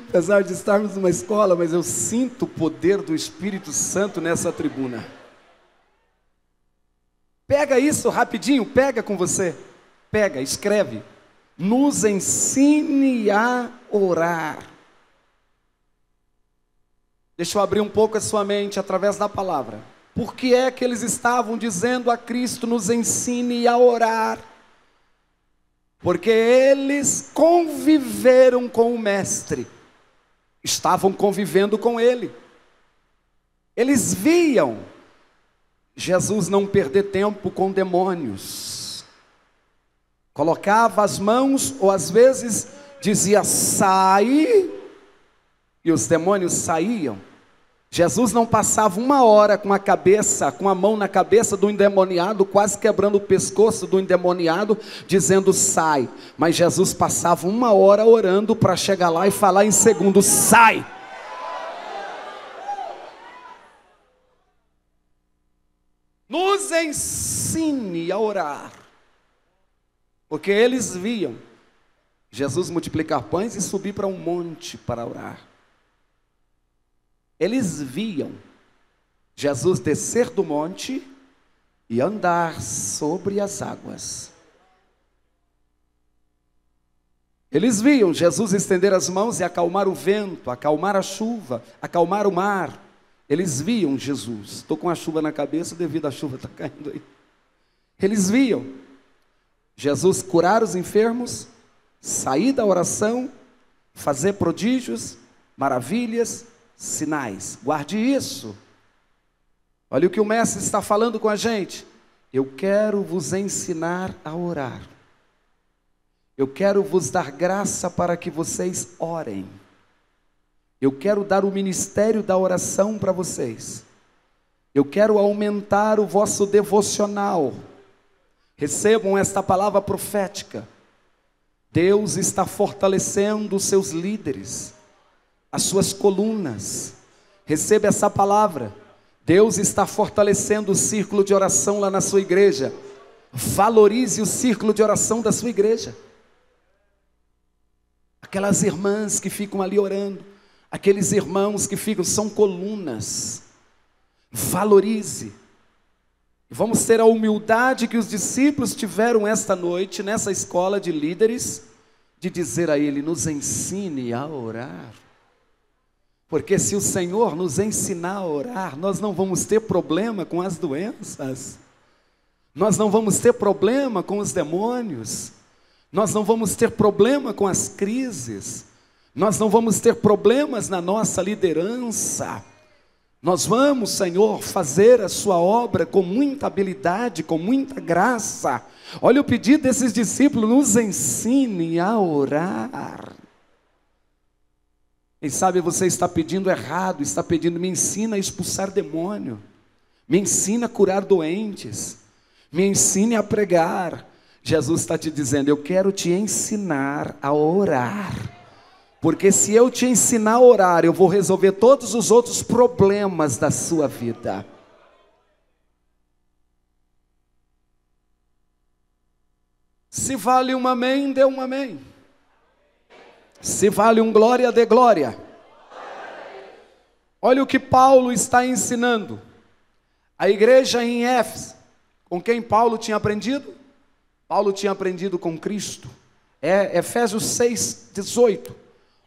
Apesar de estarmos numa escola, mas eu sinto o poder do Espírito Santo nessa tribuna. Pega isso rapidinho, pega com você. Pega, escreve. Nos ensine a orar. Deixa eu abrir um pouco a sua mente através da palavra. Por que é que eles estavam dizendo a Cristo, nos ensine a orar? Porque eles conviveram com o Mestre. Estavam convivendo com Ele. Eles viam Jesus não perder tempo com demônios. Colocava as mãos, ou às vezes dizia sai, e os demônios saíam. Jesus não passava uma hora com a mão na cabeça do endemoniado, quase quebrando o pescoço do endemoniado, dizendo sai. Mas Jesus passava uma hora orando para chegar lá e falar em segundos, sai. Nos ensine a orar. Porque eles viam Jesus multiplicar pães e subir para um monte para orar. Eles viam Jesus descer do monte e andar sobre as águas. Eles viam Jesus estender as mãos e acalmar o vento, acalmar a chuva, acalmar o mar. Eles viam Jesus. Estou com a chuva na cabeça devido à chuva estar caindo aí. Eles viam Jesus curar os enfermos, sair da oração, fazer prodígios, maravilhas, sinais. Guarde isso. Olha o que o mestre está falando com a gente. Eu quero vos ensinar a orar. Eu quero vos dar graça para que vocês orem. Eu quero dar o ministério da oração para vocês. Eu quero aumentar o vosso devocional. Recebam esta palavra profética. Deus está fortalecendo os seus líderes, as suas colunas. Receba essa palavra. Deus está fortalecendo o círculo de oração lá na sua igreja. Valorize o círculo de oração da sua igreja. Aquelas irmãs que ficam ali orando, aqueles irmãos que ficam, são colunas. Valorize. Vamos ter a humildade que os discípulos tiveram esta noite, nessa escola de líderes, de dizer a Ele, nos ensine a orar. Porque se o Senhor nos ensinar a orar, nós não vamos ter problema com as doenças, nós não vamos ter problema com os demônios, nós não vamos ter problema com as crises, nós não vamos ter problemas na nossa liderança. Nós vamos, Senhor, fazer a sua obra com muita habilidade, com muita graça. Olha o pedido desses discípulos, nos ensine a orar. Quem sabe você está pedindo errado, está pedindo, me ensina a expulsar demônio, me ensina a curar doentes, me ensine a pregar. Jesus está te dizendo, eu quero te ensinar a orar. Porque se eu te ensinar a orar, eu vou resolver todos os outros problemas da sua vida. Se vale um amém, dê um amém. Se vale um glória, dê glória. Olha o que Paulo está ensinando. A igreja em Éfeso, com quem Paulo tinha aprendido? Paulo tinha aprendido com Cristo. Efésios 6:18.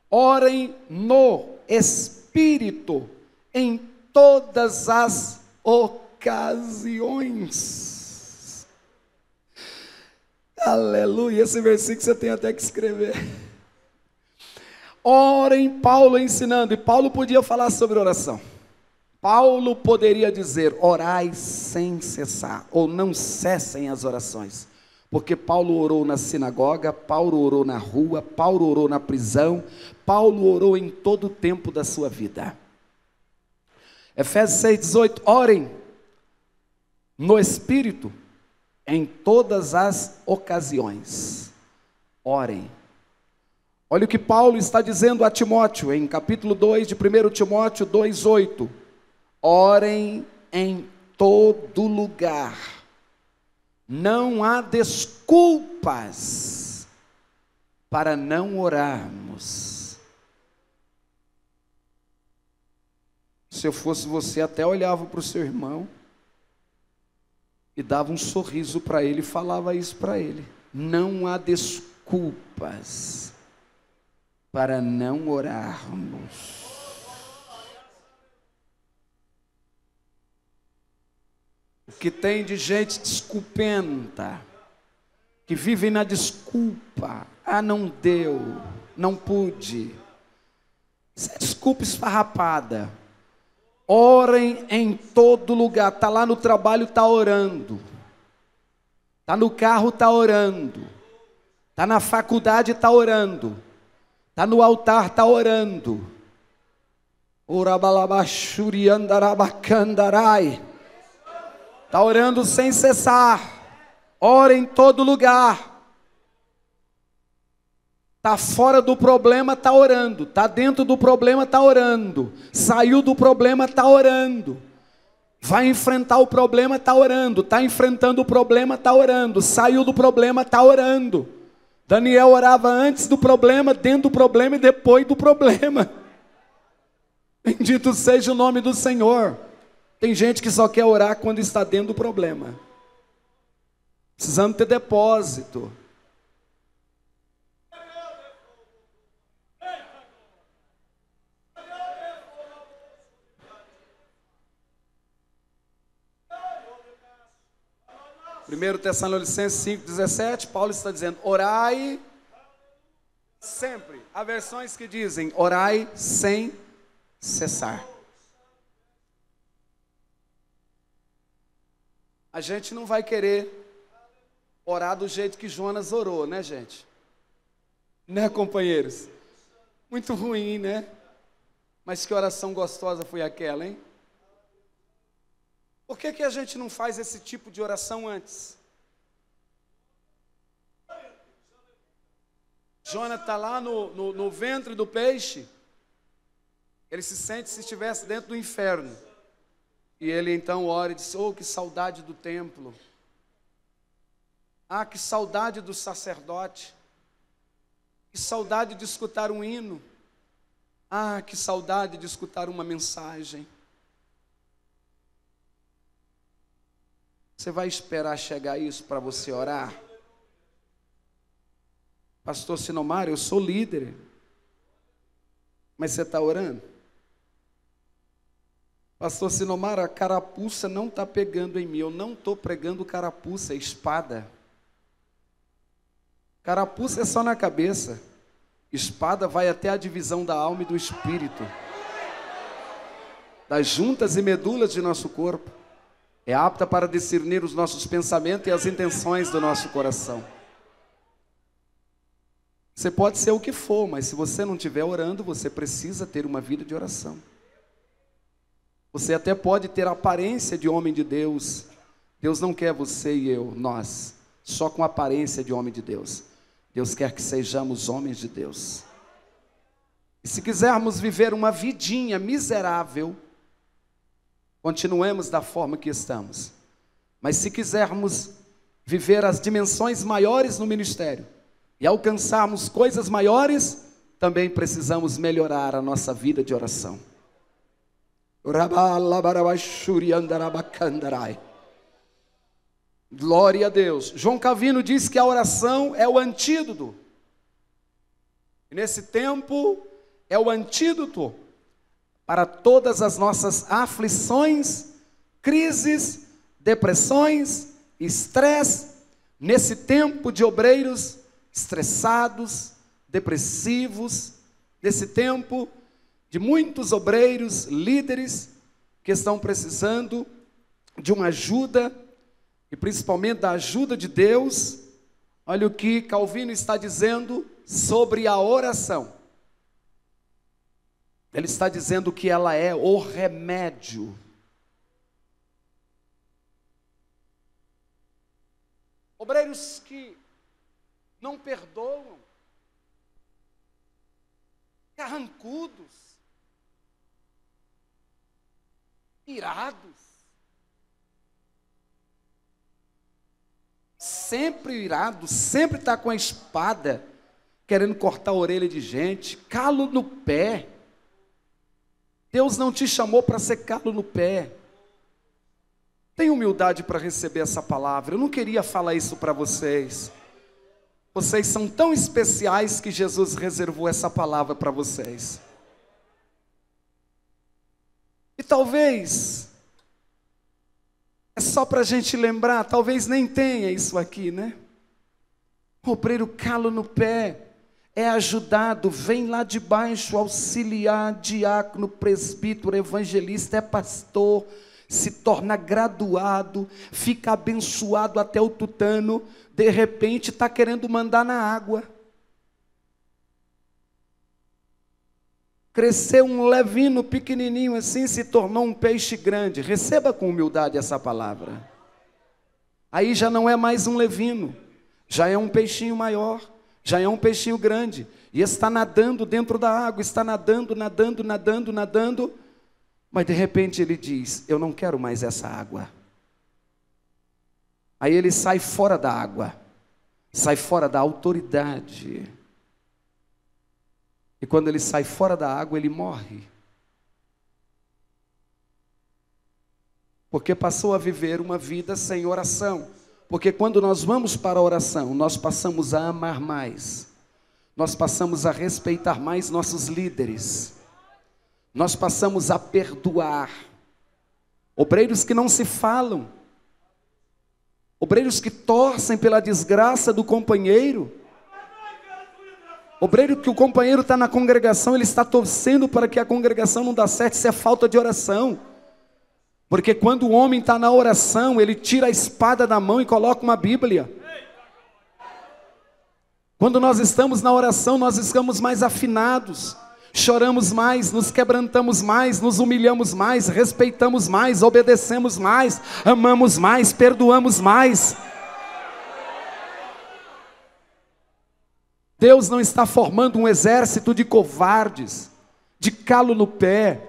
Orem no Espírito em todas as ocasiões. Aleluia, esse versículo você tem até que escrever. Orem, Paulo ensinando, e Paulo podia falar sobre oração. Paulo poderia dizer, orai sem cessar, ou não cessem as orações. Porque Paulo orou na sinagoga, Paulo orou na rua, Paulo orou na prisão, Paulo orou em todo o tempo da sua vida. Efésios 6:18, orem no Espírito em todas as ocasiões. Orem. Olha o que Paulo está dizendo a Timóteo, em capítulo 2 de 1 Timóteo 2:8. Orem em todo lugar. Não há desculpas para não orarmos. Se eu fosse você, até olhava para o seu irmão e dava um sorriso para ele e falava isso para ele. Não há desculpas para não orarmos. O que tem de gente desculpenta, que vive na desculpa. Ah, não deu, não pude. Isso é desculpa esfarrapada. Orem em todo lugar. Está lá no trabalho, está orando. Está no carro, está orando. Está na faculdade, está orando. Está no altar, está orando. Está orando sem cessar. Ora em todo lugar. Está fora do problema, está orando. Está dentro do problema, está orando. Saiu do problema, está orando. Vai enfrentar o problema, está orando. Está enfrentando o problema, está orando. Saiu do problema, está orando. Daniel orava antes do problema, dentro do problema e depois do problema. Bendito seja o nome do Senhor. Tem gente que só quer orar quando está dentro do problema. Precisamos ter depósito. Primeiro Tessalonicenses 5:17, Paulo está dizendo, orai sempre. Há versões que dizem, orai sem cessar. A gente não vai querer orar do jeito que Jonas orou, né, gente? Né, companheiros? Muito ruim, né? Mas que oração gostosa foi aquela, hein? Por que a gente não faz esse tipo de oração antes? Jonas está lá no ventre do peixe. Ele se sente se estivesse dentro do inferno. E ele então ora e diz, oh, que saudade do templo. Ah, que saudade do sacerdote. Que saudade de escutar um hino. Ah, que saudade de escutar uma mensagem. Você vai esperar chegar isso para você orar? Pastor Sinomar, eu sou líder. Mas você está orando? Pastor Sinomar, a carapuça não está pegando em mim. Eu não estou pregando carapuça, é espada. Carapuça é só na cabeça. Espada vai até a divisão da alma e do espírito. Das juntas e medulas de nosso corpo. É apta para discernir os nossos pensamentos e as intenções do nosso coração. Você pode ser o que for, mas se você não estiver orando, você precisa ter uma vida de oração. Você até pode ter a aparência de homem de Deus. Deus não quer você e eu, nós, só com a aparência de homem de Deus. Deus quer que sejamos homens de Deus. E se quisermos viver uma vidinha miserável, continuemos da forma que estamos. Mas se quisermos viver as dimensões maiores no ministério e alcançarmos coisas maiores, também precisamos melhorar a nossa vida de oração. Glória a Deus. João Calvino diz que a oração é o antídoto. E nesse tempo é o antídoto para todas as nossas aflições, crises, depressões, estresse. Nesse tempo de obreiros estressados, depressivos, nesse tempo de muitos obreiros, líderes que estão precisando de uma ajuda, e principalmente da ajuda de Deus. Olha o que Calvino está dizendo sobre a oração. Ele está dizendo que ela é o remédio. Obreiros que não perdoam, carrancudos, irados, sempre irado, sempre está com a espada, querendo cortar a orelha de gente, calo no pé. Deus não te chamou para ser calo no pé. Tenha humildade para receber essa palavra. Eu não queria falar isso para vocês. Vocês são tão especiais que Jesus reservou essa palavra para vocês. E talvez, é só para a gente lembrar, talvez nem tenha isso aqui, né? O obreiro calo no pé, é ajudado, vem lá de baixo, auxiliar, diácono, presbítero, evangelista, é pastor, se torna graduado, fica abençoado até o tutano, de repente está querendo mandar na água. Cresceu um levino pequenininho assim, se tornou um peixe grande. Receba com humildade essa palavra. Aí já não é mais um levino, já é um peixinho maior, já é um peixinho grande. E está nadando dentro da água, está nadando, mas de repente ele diz: eu não quero mais essa água. Aí ele sai fora da água, sai fora da autoridade. E quando ele sai fora da água, ele morre. Porque passou a viver uma vida sem oração. Porque quando nós vamos para a oração, nós passamos a amar mais. Nós passamos a respeitar mais nossos líderes. Nós passamos a perdoar. Obreiros que não se falam. Obreiros que torcem pela desgraça do companheiro. Obreiro que o companheiro está na congregação, ele está torcendo para que a congregação não dê certo, isso é falta de oração. Porque quando o homem está na oração, ele tira a espada da mão e coloca uma Bíblia. Quando nós estamos na oração, nós estamos mais afinados, choramos mais, nos quebrantamos mais, nos humilhamos mais, respeitamos mais, obedecemos mais, amamos mais, perdoamos mais. Deus não está formando um exército de covardes, de calo no pé,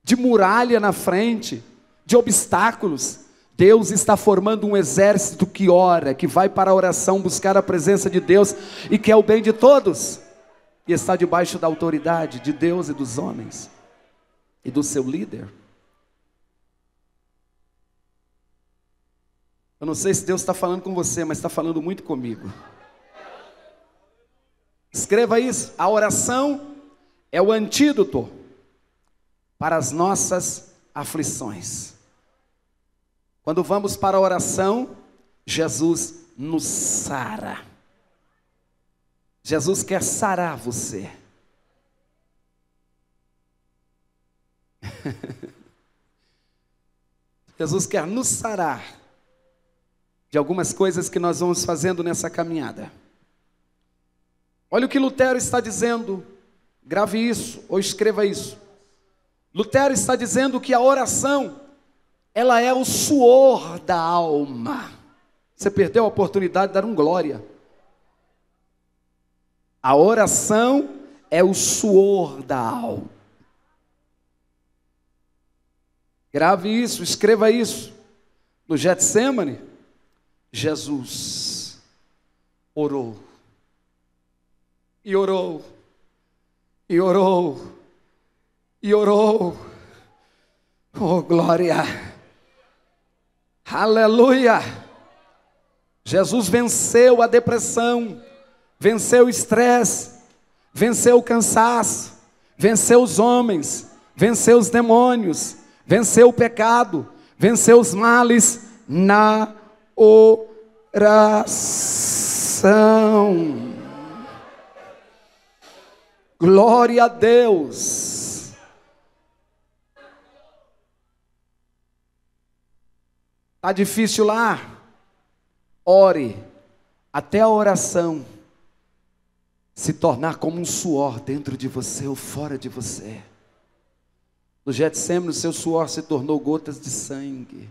de muralha na frente, de obstáculos. Deus está formando um exército que ora, que vai para a oração buscar a presença de Deus e quer o bem de todos. E está debaixo da autoridade de Deus e dos homens e do seu líder. Eu não sei se Deus está falando com você, mas está falando muito comigo. Escreva isso: a oração é o antídoto para as nossas aflições. Quando vamos para a oração, Jesus nos sara. Jesus quer sarar você. Jesus quer nos sarar de algumas coisas que nós vamos fazendo nessa caminhada. Olha o que Lutero está dizendo, grave isso ou escreva isso. Lutero está dizendo que a oração, ela é o suor da alma. Você perdeu a oportunidade de dar um glória. A oração é o suor da alma. Grave isso, escreva isso. No Getsêmani, Jesus orou, e orou, e orou, e orou. Oh, glória! Aleluia! Jesus venceu a depressão, venceu o estresse, venceu o cansaço, venceu os homens, venceu os demônios, venceu o pecado, venceu os males na oração. Glória a Deus. Está difícil lá? Ore até a oração se tornar como um suor dentro de você ou fora de você. No Getsêmani, o seu suor se tornou gotas de sangue.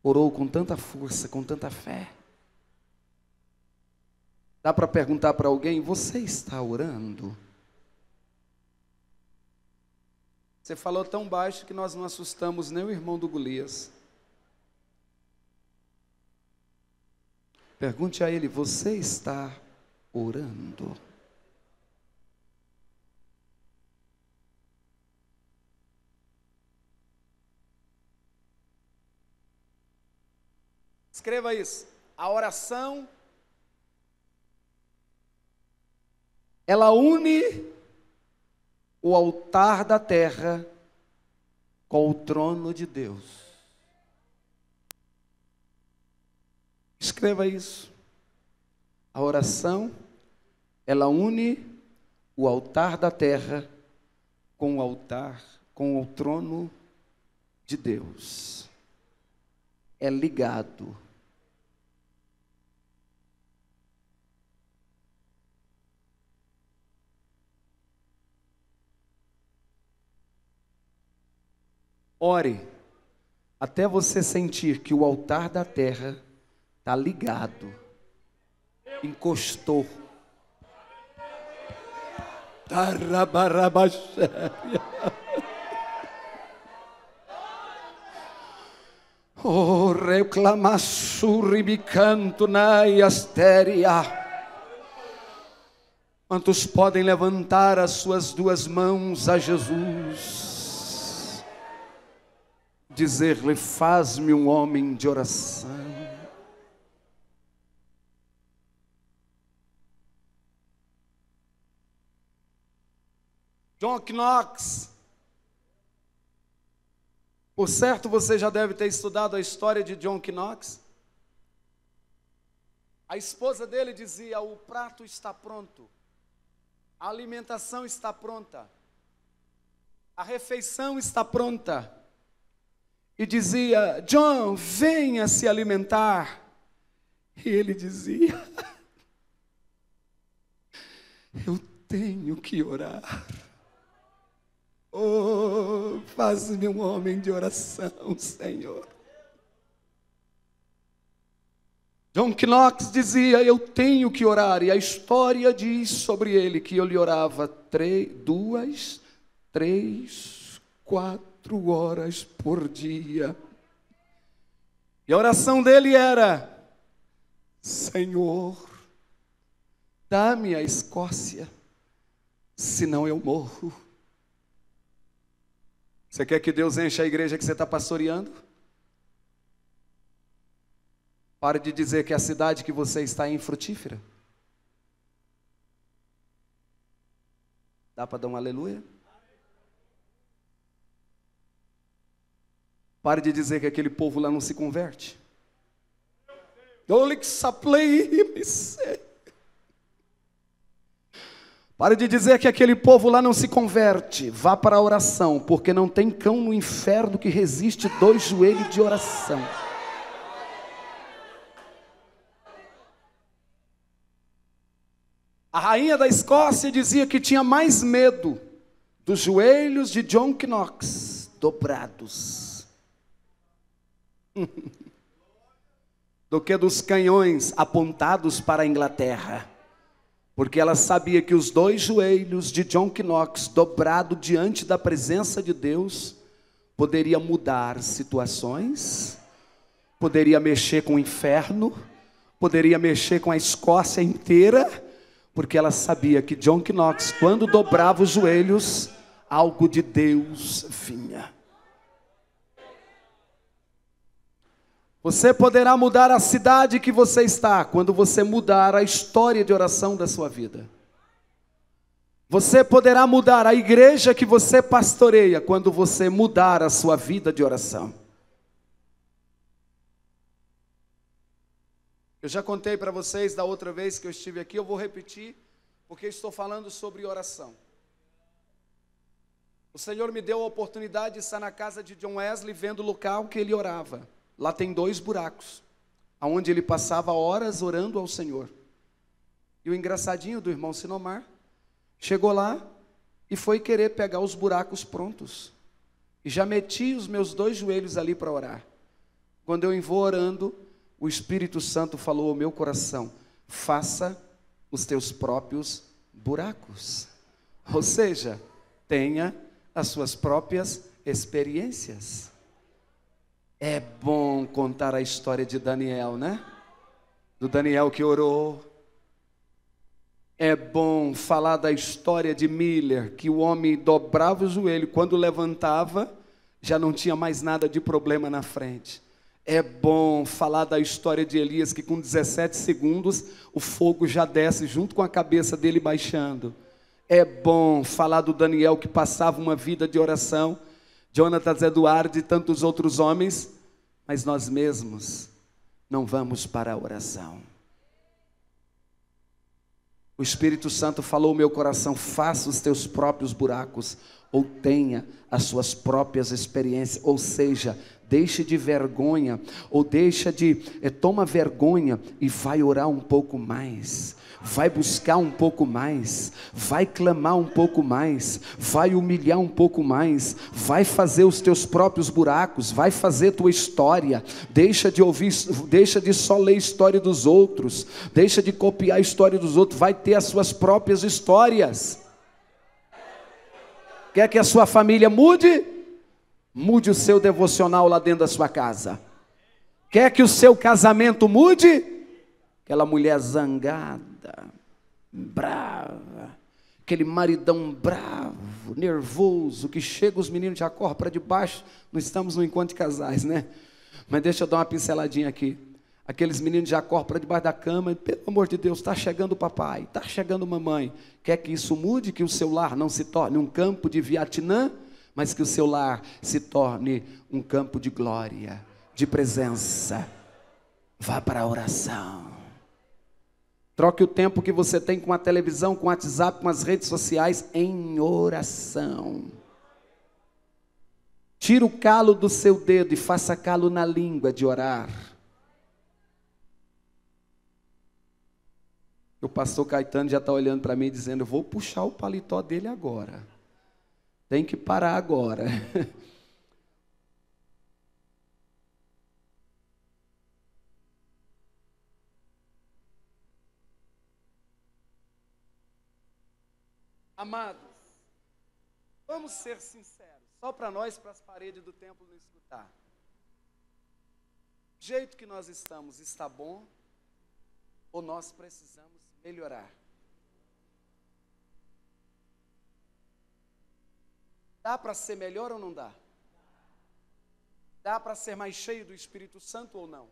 Orou com tanta força, com tanta fé. Dá para perguntar para alguém: você está orando? Você falou tão baixo que nós não assustamos nem o irmão do Golias. Pergunte a ele: você está orando? Escreva isso. A oração, ela une o altar da terra com o trono de Deus. Escreva isso. A oração, ela une o altar da terra com o altar, com o trono de Deus. É ligado. Ore até você sentir que o altar da terra está ligado, encostou. Oh, reclamassuri bicanto nai astéria. Quantos podem levantar as suas duas mãos a Jesus? Dizer-lhe: faz-me um homem de oração. John Knox. Por certo, você já deve ter estudado a história de John Knox. A esposa dele dizia: o prato está pronto, a alimentação está pronta, a refeição está pronta. E dizia: John, venha se alimentar. E ele dizia: eu tenho que orar. Oh, faz-me um homem de oração, Senhor. John Knox dizia: eu tenho que orar. E a história diz sobre ele que ele orava 2, 3, 4 horas por dia. E a oração dele era: Senhor, dá-me a Escócia, senão eu morro. Você quer que Deus encha a igreja que você está pastoreando? Pare de dizer que a cidade que você está é infrutífera. Dá para dar um aleluia? Pare de dizer que aquele povo lá não se converte. Pare de dizer que aquele povo lá não se converte. Vá para a oração, porque não tem cão no inferno que resiste 2 joelhos de oração. A rainha da Escócia dizia que tinha mais medo dos joelhos de John Knox dobrados do que dos canhões apontados para a Inglaterra. Porque ela sabia que os 2 joelhos de John Knox dobrados diante da presença de Deus poderia mudar situações poderia mexer com o inferno, poderia mexer com a Escócia inteira, porque ela sabia que John Knox, quando dobrava os joelhos, algo de Deus vinha. Você poderá mudar a cidade que você está, quando você mudar a história de oração da sua vida. Você poderá mudar a igreja que você pastoreia, quando você mudar a sua vida de oração. Eu já contei para vocês da outra vez que eu estive aqui, eu vou repetir, porque estou falando sobre oração. O Senhor me deu a oportunidade de estar na casa de John Wesley, vendo o local que ele orava. Lá tem 2 buracos, onde ele passava horas orando ao Senhor. E o engraçadinho do irmão Sinomar chegou lá e foi querer pegar os buracos prontos. E já meti os meus 2 joelhos ali para orar. Quando eu vou orando, o Espírito Santo falou ao meu coração: faça os teus próprios buracos. Ou seja, tenha as suas próprias experiências. É bom contar a história de Daniel, né? Do Daniel que orou. É bom falar da história de Miller, que o homem dobrava o joelho, quando levantava, já não tinha mais nada de problema na frente. É bom falar da história de Elias, que com 17 segundos, o fogo já desce junto com a cabeça dele baixando. É bom falar do Daniel, que passava uma vida de oração, Jonatas Eduardo e tantos outros homens, mas nós mesmos não vamos para a oração. O Espírito Santo falou ao meu coração: faça os teus próprios buracos, ou tenha as suas próprias experiências, ou seja, deixe de vergonha, ou toma vergonha e vai orar um pouco mais, vai buscar um pouco mais, vai clamar um pouco mais, vai humilhar um pouco mais, vai fazer os teus próprios buracos, vai fazer tua história, deixa de só ler a história dos outros, deixa de copiar a história dos outros, vai ter as suas próprias histórias. Quer que a sua família mude? Mude o seu devocional lá dentro da sua casa. Quer que o seu casamento mude? Aquela mulher zangada, brava, aquele maridão bravo, nervoso, que chega, os meninos já correm para debaixo. Não estamos no encontro de casais, né? Mas deixa eu dar uma pinceladinha aqui. Aqueles meninos já correm para debaixo da cama, e, pelo amor de Deus, está chegando o papai, está chegando a mamãe. Quer que isso mude, que o seu lar não se torne um campo de Vietnã, mas que o seu lar se torne um campo de glória, de presença. Vá para a oração. Troque o tempo que você tem com a televisão, com o WhatsApp, com as redes sociais, em oração. Tira o calo do seu dedo e faça calo na língua de orar. O pastor Caetano já está olhando para mim dizendo: eu vou puxar o paletó dele agora. Tem que parar agora. Amados, vamos ser sinceros, só para nós, para as paredes do templo não escutar. O jeito que nós estamos está bom ou nós precisamos melhorar? Dá para ser melhor ou não dá? Dá para ser mais cheio do Espírito Santo ou não?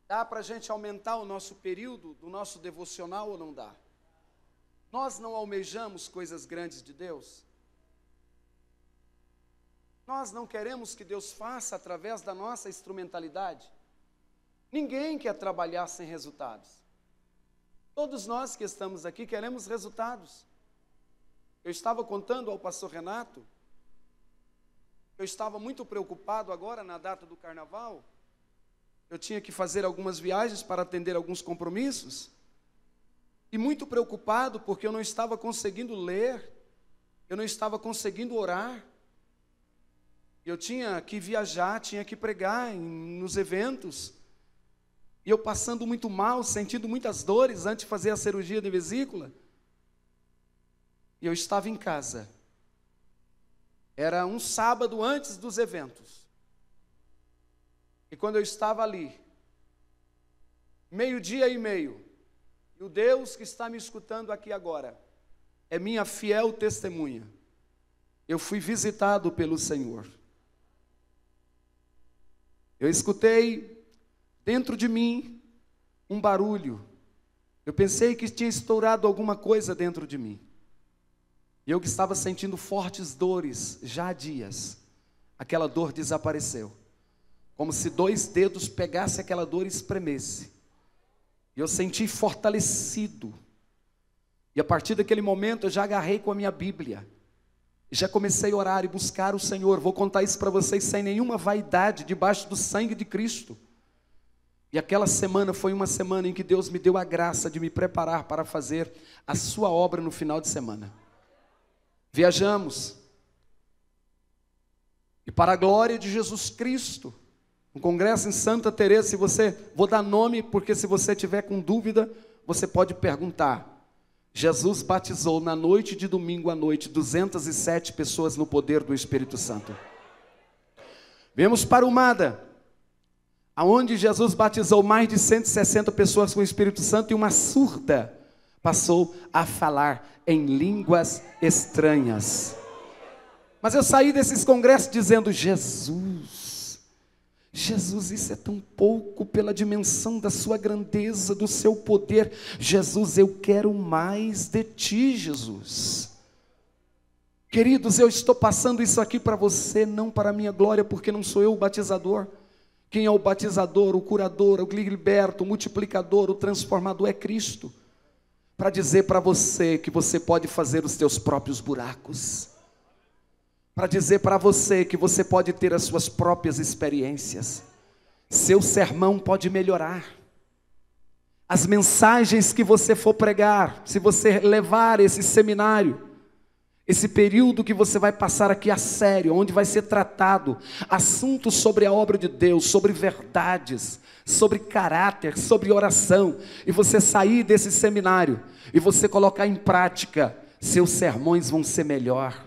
Dá para a gente aumentar o nosso período do nosso devocional ou não dá? Nós não almejamos coisas grandes de Deus? Nós não queremos que Deus faça através da nossa instrumentalidade? Ninguém quer trabalhar sem resultados. Todos nós que estamos aqui queremos resultados. Eu estava contando ao pastor Renato, eu estava muito preocupado agora na data do carnaval. Eu tinha que fazer algumas viagens para atender alguns compromissos. E muito preocupado porque eu não estava conseguindo ler, eu não estava conseguindo orar. Eu tinha que viajar, tinha que pregar nos eventos. E eu passando muito mal, sentindo muitas dores antes de fazer a cirurgia de vesícula. E eu estava em casa. Era um sábado antes dos eventos. E quando eu estava ali, 12:30, e o Deus que está me escutando aqui agora é minha fiel testemunha, eu fui visitado pelo Senhor. Eu escutei dentro de mim um barulho. Eu pensei que tinha estourado alguma coisa dentro de mim. E eu que estava sentindo fortes dores já há dias, aquela dor desapareceu. Como se 2 dedos pegassem aquela dor e espremesse. E eu senti fortalecido. E a partir daquele momento eu já agarrei com a minha Bíblia. Já comecei a orar e buscar o Senhor. Vou contar isso para vocês sem nenhuma vaidade, debaixo do sangue de Cristo. E aquela semana foi uma semana em que Deus me deu a graça de me preparar para fazer a sua obra no final de semana. Viajamos. E para a glória de Jesus Cristo, um congresso em Santa Teresa, vou dar nome, porque se você tiver com dúvida, você pode perguntar. Jesus batizou na noite de domingo à noite 207 pessoas no poder do Espírito Santo. Viemos para o Mada, aonde Jesus batizou mais de 160 pessoas com o Espírito Santo, e uma surda passou a falar em línguas estranhas. Mas eu saí desses congressos dizendo: Jesus, isso é tão pouco pela dimensão da sua grandeza, do seu poder. Jesus, eu quero mais de ti, Jesus. Queridos, eu estou passando isso aqui para você, não para a minha glória, porque não sou eu o batizador. Quem é o batizador, o curador, o liberto, o multiplicador, o transformador é Cristo. Para dizer para você que você pode fazer os seus próprios buracos. Para dizer para você que você pode ter as suas próprias experiências. Seu sermão pode melhorar. As mensagens que você for pregar, se você levar esse seminário, esse período que você vai passar aqui a sério, onde vai ser tratado assuntos sobre a obra de Deus, sobre verdades, sobre caráter, sobre oração, e você sair desse seminário e você colocar em prática, seus sermões vão ser melhor,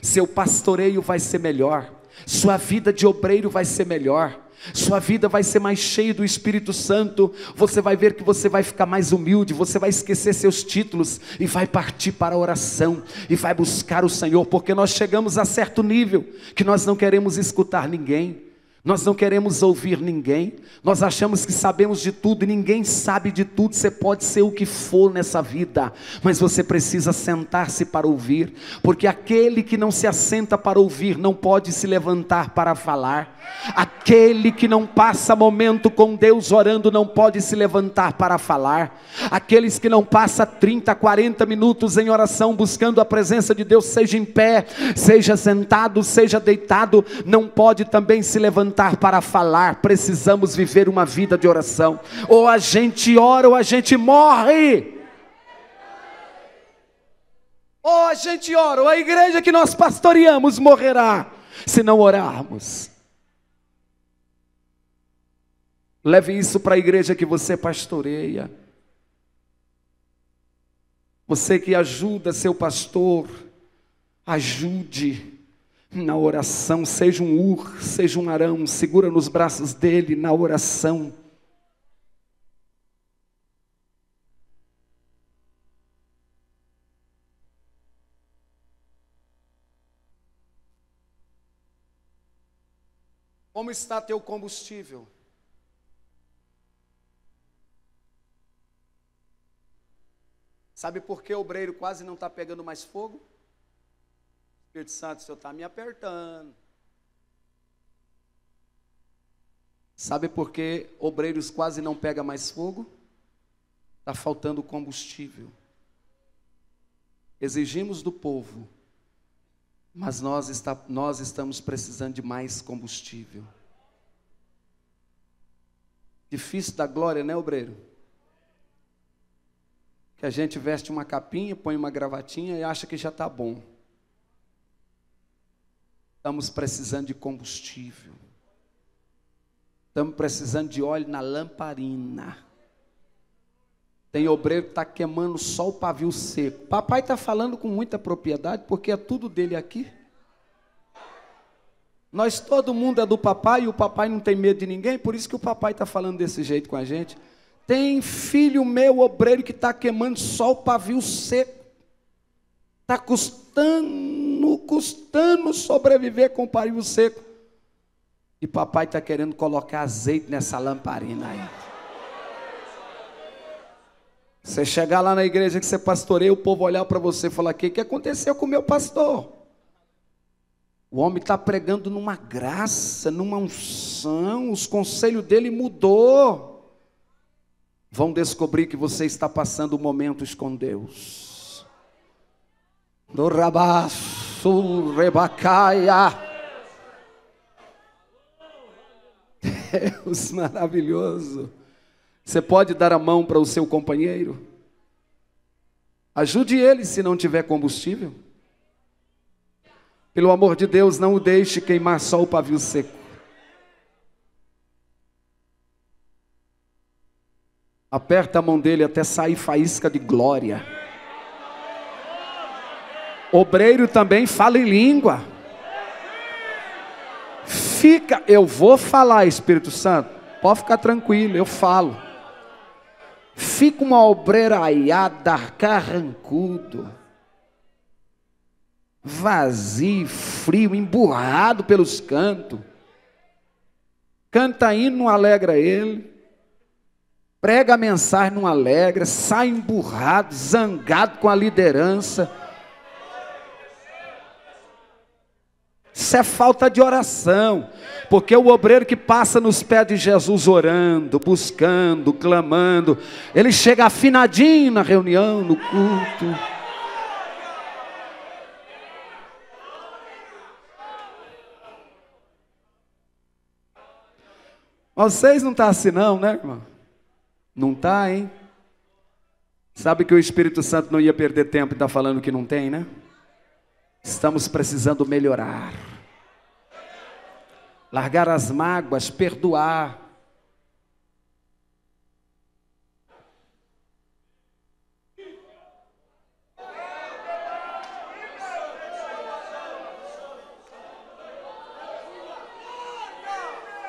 seu pastoreio vai ser melhor, sua vida de obreiro vai ser melhor, sua vida vai ser mais cheia do Espírito Santo. Você vai ver que você vai ficar mais humilde, você vai esquecer seus títulos e vai partir para a oração e vai buscar o Senhor, porque nós chegamos a certo nível que nós não queremos escutar ninguém, nós não queremos ouvir ninguém, nós achamos que sabemos de tudo e ninguém sabe de tudo. Você pode ser o que for nessa vida, mas você precisa sentar-se para ouvir, porque aquele que não se assenta para ouvir não pode se levantar para falar. Aquele que não passa momento com Deus orando não pode se levantar para falar. Aqueles que não passam 30, 40 minutos em oração buscando a presença de Deus, seja em pé, seja sentado, seja deitado, não pode também se levantar para falar. Precisamos viver uma vida de oração. Ou a gente ora ou a gente morre. Ou a gente ora ou a igreja que nós pastoreamos morrerá se não orarmos. Leve isso para a igreja que você pastoreia. Você que ajuda seu pastor, ajude na oração. Seja um Ur, seja um Arão, segura nos braços dele na oração. Como está teu combustível? Sabe por que o obreiro quase não está pegando mais fogo? Espírito Santo, o Senhor está me apertando. Sabe por que obreiros quase não pegam mais fogo? Está faltando combustível. Exigimos do povo, mas nós estamos precisando de mais combustível. Difícil da glória, né, obreiro? Que a gente veste uma capinha, põe uma gravatinha e acha que já está bom. Estamos precisando de combustível. Estamos precisando de óleo na lamparina. Tem obreiro que está queimando só o pavio seco. Papai está falando com muita propriedade, porque é tudo dele aqui. Nós, todo mundo é do papai, e o papai não tem medo de ninguém, por isso que o papai está falando desse jeito com a gente. Tem filho meu, obreiro, que está queimando só o pavio seco. Está custando sobreviver com o pavio seco. E papai está querendo colocar azeite nessa lamparina aí. Você chegar lá na igreja que você pastoreia, o povo olhar para você e falar: o que aconteceu com o meu pastor? O homem está pregando numa graça, numa unção, os conselhos dele mudou. Vão descobrir que você está passando momentos com Deus. Do rabaço, rebacaia. Deus maravilhoso. Você pode dar a mão para o seu companheiro? Ajude ele se não tiver combustível. Pelo amor de Deus, não o deixe queimar só o pavio seco. Aperta a mão dele até sair faísca de glória. Obreiro também fala em língua. Eu vou falar, Espírito Santo. Pode ficar tranquilo, eu falo. Fica uma obreiraiada, carrancudo, vazio, frio, emburrado pelos cantos. Canta hino, não alegra ele. Prega a mensagem, não alegra. Sai emburrado, zangado com a liderança. Isso é falta de oração. Porque o obreiro que passa nos pés de Jesus orando, buscando, clamando, ele chega afinadinho na reunião, no culto. Vocês não estão assim não, né, irmão? Não está, hein? Sabe que o Espírito Santo não ia perder tempo e está falando que não tem, né? Estamos precisando melhorar. Largar as mágoas, perdoar.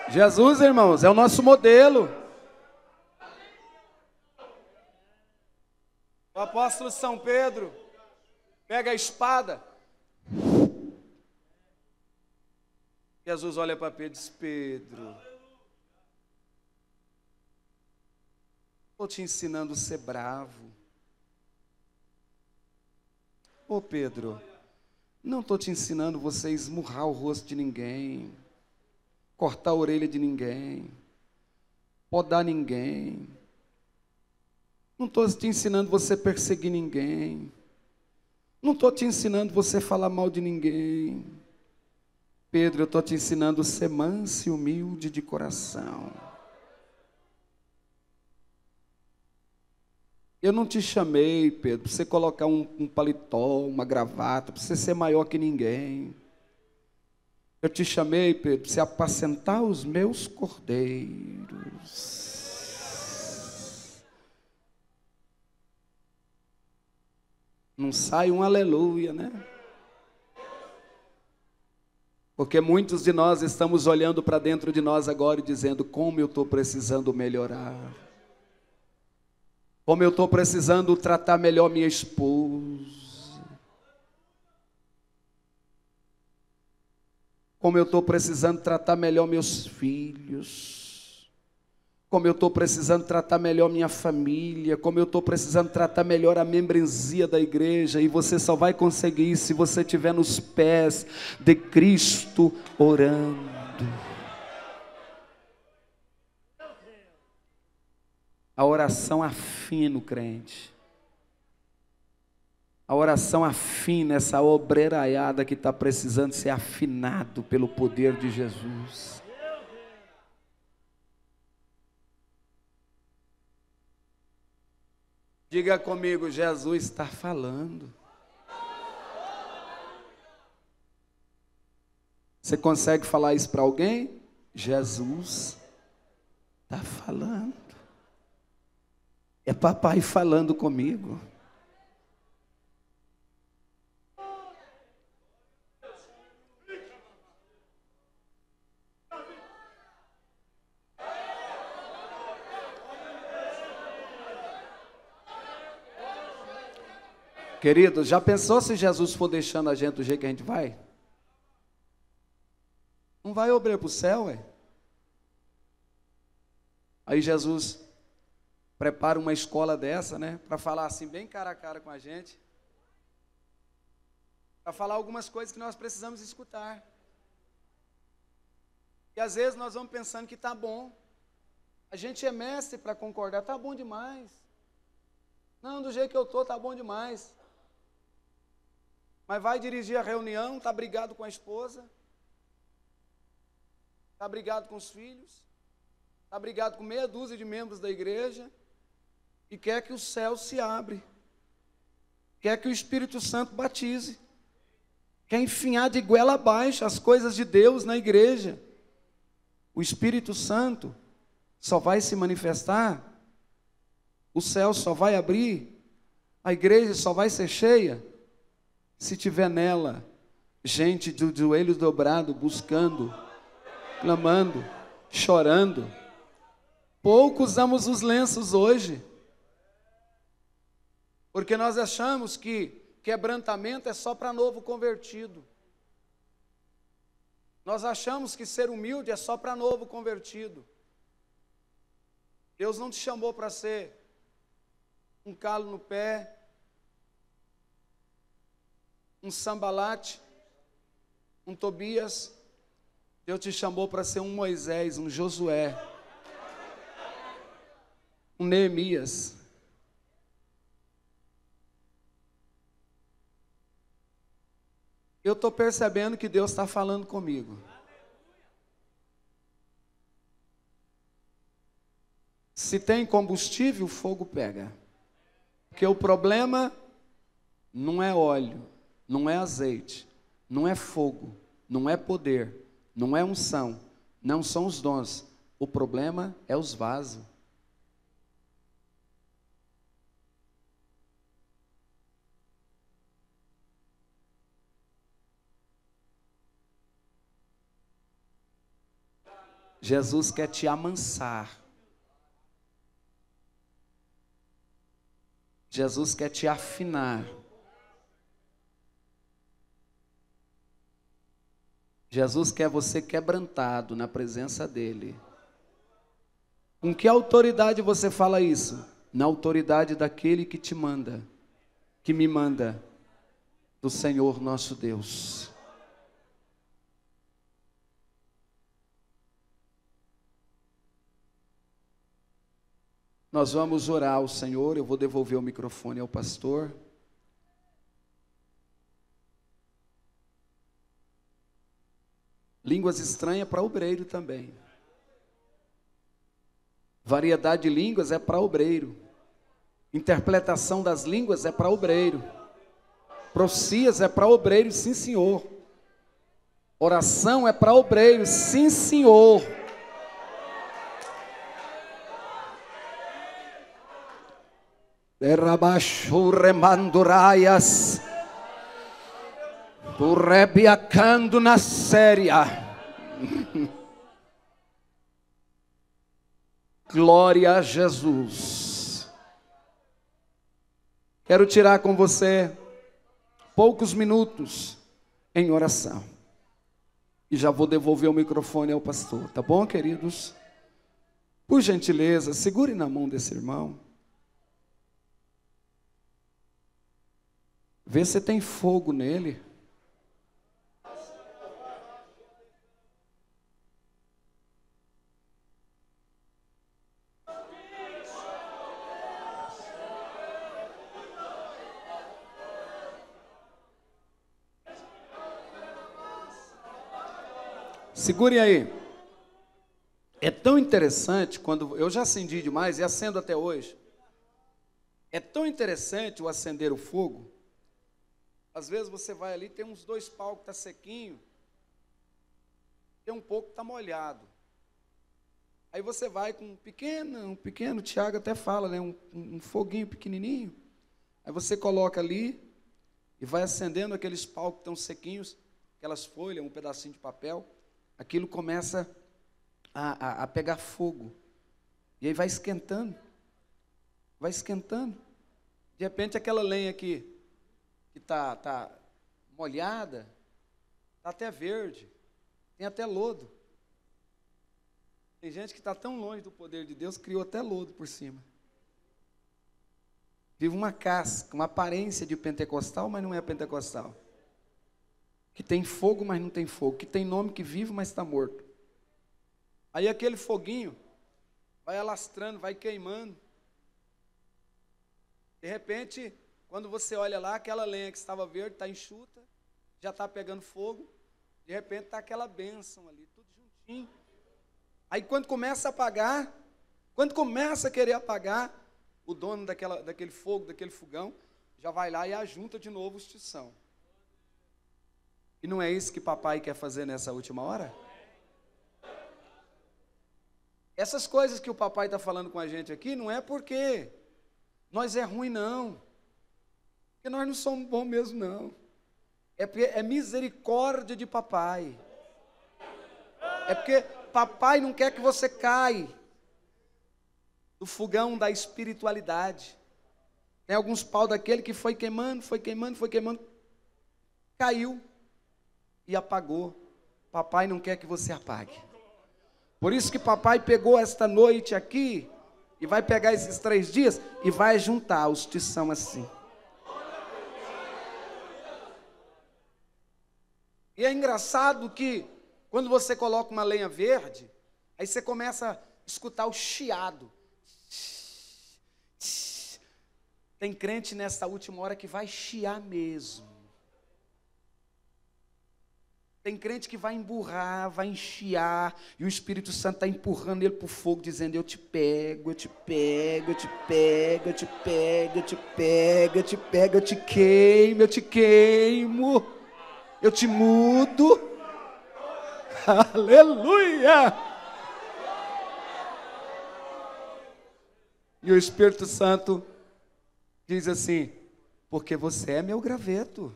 Jesus, irmãos, é o nosso modelo. O apóstolo São Pedro pega a espada. Jesus olha para Pedro e diz: Pedro, estou te ensinando a ser bravo. Ô Pedro, não estou te ensinando você a esmurrar o rosto de ninguém, cortar a orelha de ninguém, podar ninguém. Não estou te ensinando você a perseguir ninguém. Não estou te ensinando você a falar mal de ninguém. Pedro, eu estou te ensinando a ser manso e humilde de coração. Eu não te chamei, Pedro, para você colocar um paletó, uma gravata, para você ser maior que ninguém. Eu te chamei, Pedro, para você apacentar os meus cordeiros. Não sai um aleluia, né? Porque muitos de nós estamos olhando para dentro de nós agora e dizendo: como eu estou precisando melhorar. Como eu estou precisando tratar melhor minha esposa. Como eu estou precisando tratar melhor meus filhos. Como eu estou precisando tratar melhor minha família. Como eu estou precisando tratar melhor a membresia da igreja. E você só vai conseguir isso se você estiver nos pés de Cristo orando. A oração afina o crente. A oração afina essa obreiraiada que está precisando ser afinado pelo poder de Jesus. Diga comigo: Jesus está falando. Você consegue falar isso para alguém? Jesus está falando. É papai falando comigo. Querido, já pensou se Jesus for deixando a gente do jeito que a gente vai? Não vai obrar para o céu, ué? Aí Jesus prepara uma escola dessa, né? Para falar assim, bem cara a cara com a gente. Para falar algumas coisas que nós precisamos escutar. E às vezes nós vamos pensando que está bom. A gente é mestre para concordar, está bom demais. Não, do jeito que eu estou, está bom demais. Mas vai dirigir a reunião, está brigado com a esposa, está brigado com os filhos, está brigado com meia dúzia de membros da igreja e quer que o céu se abre, quer que o Espírito Santo batize, quer enfiar de goela abaixo as coisas de Deus na igreja. O Espírito Santo só vai se manifestar, o céu só vai abrir, a igreja só vai ser cheia se tiver nela gente do joelho dobrado, buscando, clamando, chorando. Pouco usamos os lenços hoje, porque nós achamos que quebrantamento é só para novo convertido. Nós achamos que ser humilde é só para novo convertido. Deus não te chamou para ser um calo no pé, um Sambalate, um Tobias. Deus te chamou para ser um Moisés, um Josué, um Neemias. Eu estou percebendo que Deus está falando comigo. Se tem combustível, o fogo pega. Porque o problema não é óleo, não é azeite, não é fogo, não é poder, não é unção, não são os dons. O problema é os vasos. Jesus quer te amansar. Jesus quer te afinar. Jesus quer você quebrantado na presença dEle. Com que autoridade você fala isso? Na autoridade daquele que te manda, que me manda, do Senhor nosso Deus. Nós vamos orar ao Senhor, eu vou devolver o microfone ao pastor. Línguas estranhas para obreiro também. Variedade de línguas é para obreiro. Interpretação das línguas é para obreiro. Profecias é para obreiro, sim senhor. Oração é para obreiro, sim senhor. Derrabachuremanduraias, turrebiacando na séria. Glória a Jesus. Quero tirar com você poucos minutos em oração. E já vou devolver o microfone ao pastor, tá bom, queridos? Por gentileza, segure na mão desse irmão. Vê se tem fogo nele. Segure aí. É tão interessante quando eu já acendi demais e acendo até hoje. É tão interessante o acender o fogo. Às vezes você vai ali, tem uns 2 paus que está sequinho, tem um pouco que está molhado. Aí você vai com um pequeno, Tiago até fala, né, um foguinho pequenininho. Aí você coloca ali e vai acendendo aqueles paus que estão sequinhos, aquelas folhas, um pedacinho de papel. Aquilo começa a pegar fogo. E aí vai esquentando. Vai esquentando. De repente aquela lenha aqui que tá molhada, está até verde, tem até lodo. Tem gente que está tão longe do poder de Deus, criou até lodo por cima. Vive uma casca, uma aparência de pentecostal, mas não é pentecostal. Que tem fogo, mas não tem fogo. Que tem nome que vive, mas está morto. Aí aquele foguinho vai alastrando, vai queimando. De repente, quando você olha lá, aquela lenha que estava verde está enxuta, já está pegando fogo. De repente está aquela bênção ali, tudo juntinho. Aí quando começa a apagar, quando começa a querer apagar, o dono daquele fogo, daquele fogão, já vai lá e ajunta de novo os tição. E não é isso que papai quer fazer nessa última hora? Essas coisas que o papai está falando com a gente aqui, não é porque nós é ruim, não. Porque nós não somos bons mesmo, não. É porque é misericórdia de papai. É porque papai não quer que você caia do fogão da espiritualidade. Tem alguns pau daquele que foi queimando, caiu e apagou. Papai não quer que você apague. Por isso que papai pegou esta noite aqui e vai pegar esses 3 dias e vai juntar os tição assim. E é engraçado que quando você coloca uma lenha verde, aí você começa a escutar o chiado. Tem crente nessa última hora que vai chiar mesmo. Tem crente que vai emburrar, vai enchiar, e o Espírito Santo está empurrando ele para o fogo, dizendo: eu te pego, eu te pego, eu te pego, eu te pego, eu te pego, eu te pego, eu te queimo, eu te queimo, eu te mudo. Aleluia! E o Espírito Santo diz assim: porque você é meu graveto.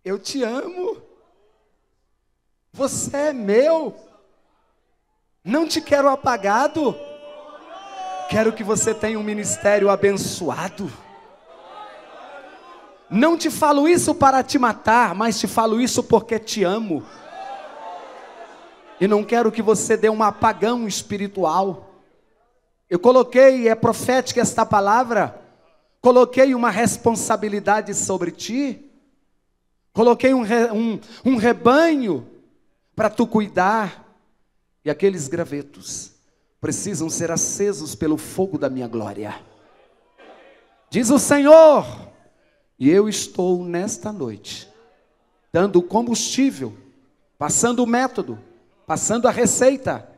Eu te amo. Você é meu. Não te quero apagado. Quero que você tenha um ministério abençoado. Não te falo isso para te matar, mas te falo isso porque te amo. E não quero que você dê um apagão espiritual. Eu coloquei, é profética esta palavra, coloquei uma responsabilidade sobre ti. Coloquei um rebanho para tu cuidar. E aqueles gravetos precisam ser acesos pelo fogo da minha glória. Diz o Senhor. E eu estou nesta noite dando combustível, passando o método, passando a receita.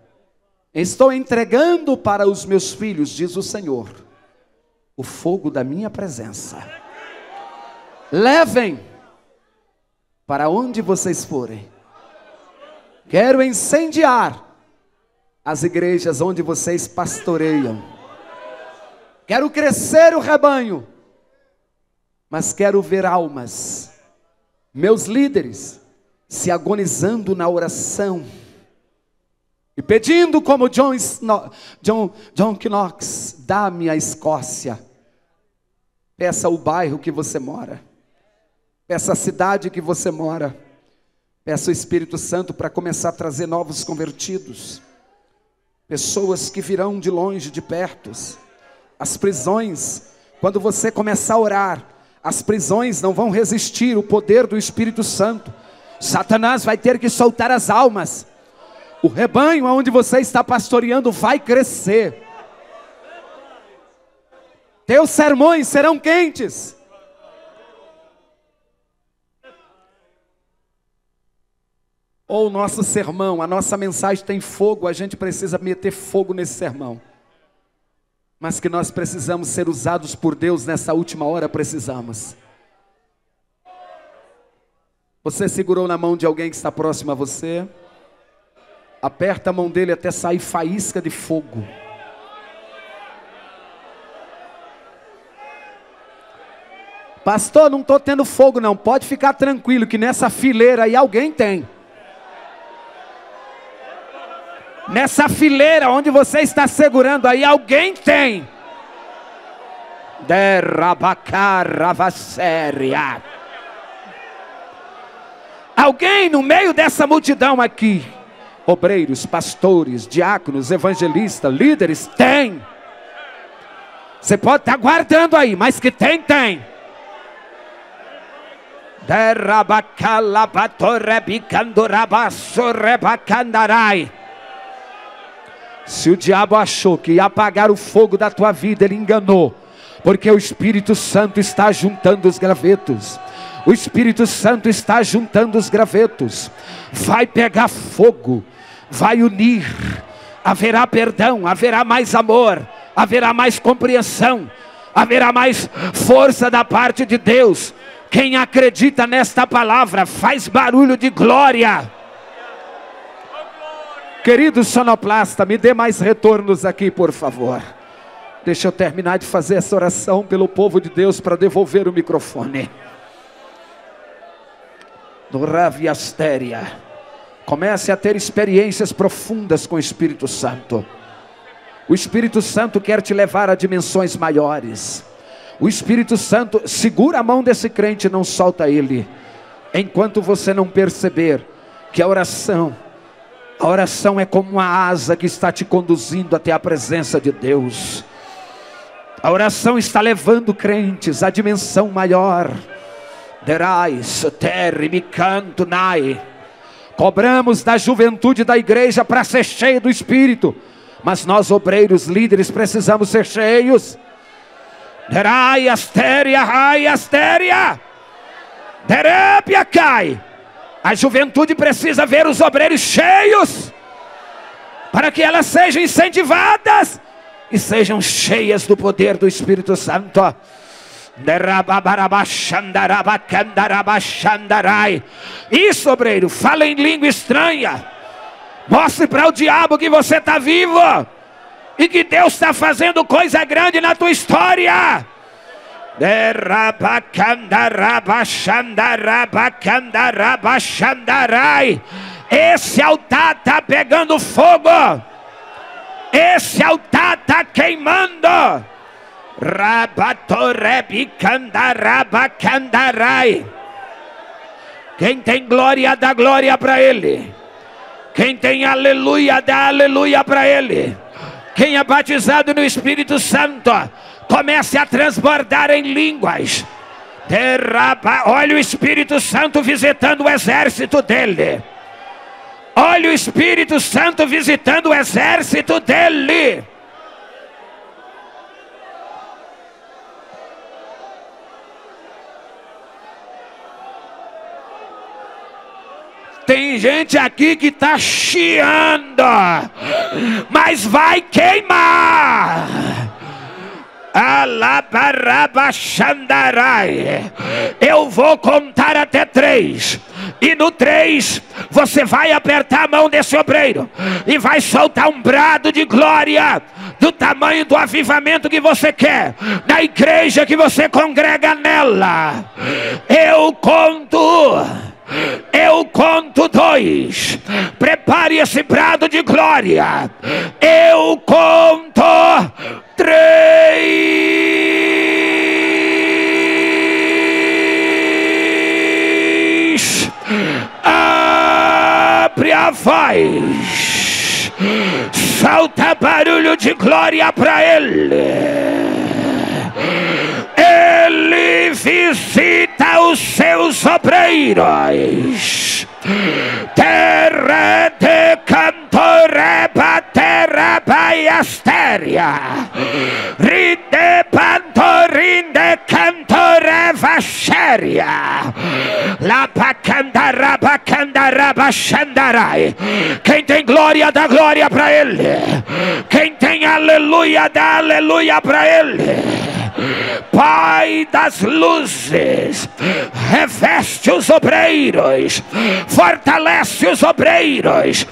Estou entregando para os meus filhos, diz o Senhor, o fogo da minha presença. Levem para onde vocês forem. Quero incendiar as igrejas onde vocês pastoreiam. Quero crescer o rebanho, mas quero ver almas, meus líderes, se agonizando na oração e pedindo como John Knox: dá-me a Escócia. Peça o bairro que você mora. Peça a cidade que você mora. Peça o Espírito Santo para começar a trazer novos convertidos. Pessoas que virão de longe, de perto. As prisões, quando você começar a orar, as prisões não vão resistir o poder do Espírito Santo. Satanás vai ter que soltar as almas. O rebanho onde você está pastoreando vai crescer. Teus sermões serão quentes. Ou o nosso sermão, a nossa mensagem tem fogo, a gente precisa meter fogo nesse sermão. Mas que nós precisamos ser usados por Deus nessa última hora, precisamos. Você segurou na mão de alguém que está próximo a você? Aperta a mão dele até sair faísca de fogo. Pastor, não estou tendo fogo não, pode ficar tranquilo que nessa fileira aí alguém tem. Nessa fileira onde você está segurando aí, alguém tem. Derabacaravasséria. Alguém no meio dessa multidão aqui, obreiros, pastores, diáconos, evangelistas, líderes, tem. Você pode estar guardando aí, mas que tem. Se o diabo achou que ia apagar o fogo da tua vida, ele enganou. Porque o Espírito Santo está juntando os gravetos. O Espírito Santo está juntando os gravetos. Vai pegar fogo, vai unir. Haverá perdão, haverá mais amor, haverá mais compreensão, haverá mais força da parte de Deus. Quem acredita nesta palavra faz barulho de glória. Querido sonoplasta, me dê mais retornos aqui, por favor. Deixa eu terminar de fazer essa oração pelo povo de Deus para devolver o microfone. No Raviastéria, comece a ter experiências profundas com o Espírito Santo. O Espírito Santo quer te levar a dimensões maiores. O Espírito Santo, segura a mão desse crente e não solta ele, enquanto você não perceber que a oração é como uma asa que está te conduzindo até a presença de Deus. A oração está levando crentes à dimensão maior. Cobramos da juventude da igreja para ser cheio do Espírito, mas nós obreiros, líderes, precisamos ser cheios. A juventude precisa ver os obreiros cheios, para que elas sejam incentivadas e sejam cheias do poder do Espírito Santo. Isso, obreiro, fala em língua estranha. Mostre para o diabo que você está vivo e que Deus está fazendo coisa grande na tua história. Esse altar está pegando fogo. Esse altar está queimando. Quem tem glória, dá glória para ele. Quem tem aleluia, dá aleluia para ele. Quem é batizado no Espírito Santo, comece a transbordar em línguas. Olha o Espírito Santo visitando o exército dele. Olha o Espírito Santo visitando o exército dele. Tem gente aqui que está chiando, mas vai queimar. Eu vou contar até 3. E no 3 você vai apertar a mão desse obreiro e vai soltar um brado de glória do tamanho do avivamento que você quer, na igreja que você congrega nela. Eu conto 2. Prepare esse brado de glória. Eu conto 3. Abre a voz. Solta barulho de glória para ele. Ele visita os seus obreiros. Terra de cantoreba, terra baiastéria. Rinde pantorinde cantoreva xéria. Lapacandaraba xandarai. Quem tem glória, dá glória para ele. Quem tem aleluia, dá aleluia para ele. Pai das luzes, reveste os obreiros, fortalece os obreiros,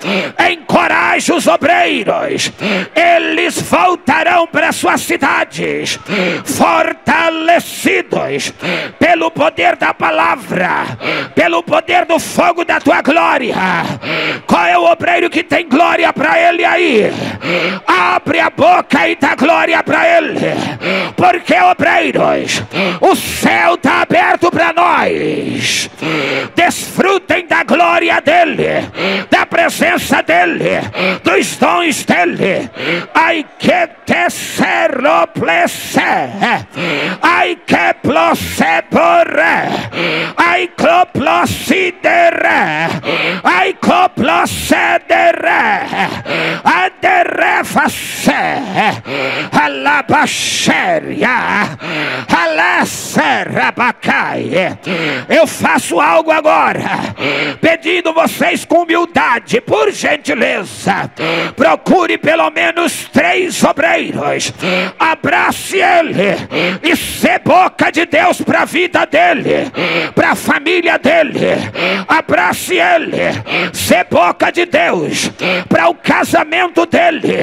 encoraja os obreiros. Eles voltarão para suas cidades, fortalecidos pelo poder da palavra, pelo poder do fogo da tua glória. Qual é o obreiro que tem glória para ele aí, abre a boca e dá glória para ele, porque obreiros, o céu está aberto para nós. Desfrutem da glória dele, da presença dele, dos dons dele. Ai que tesseroplece, ai que plosebore, ai cloplocidere, ai cloplocedere, adereface, alabaxéria, alacerabacai. Eu faço algo agora, pedindo vocês com humildade, por gentileza, procure pelo menos 3 obreiros, abrace ele e ser boca de Deus para a vida dele, para a família dele. Abrace ele, ser boca de Deus para o casamento dele.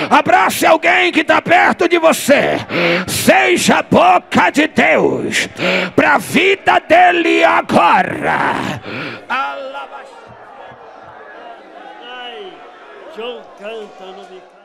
Abrace alguém que está perto de você, seja boca de Deus para a vida dele agora. Ai, João canta no microfone.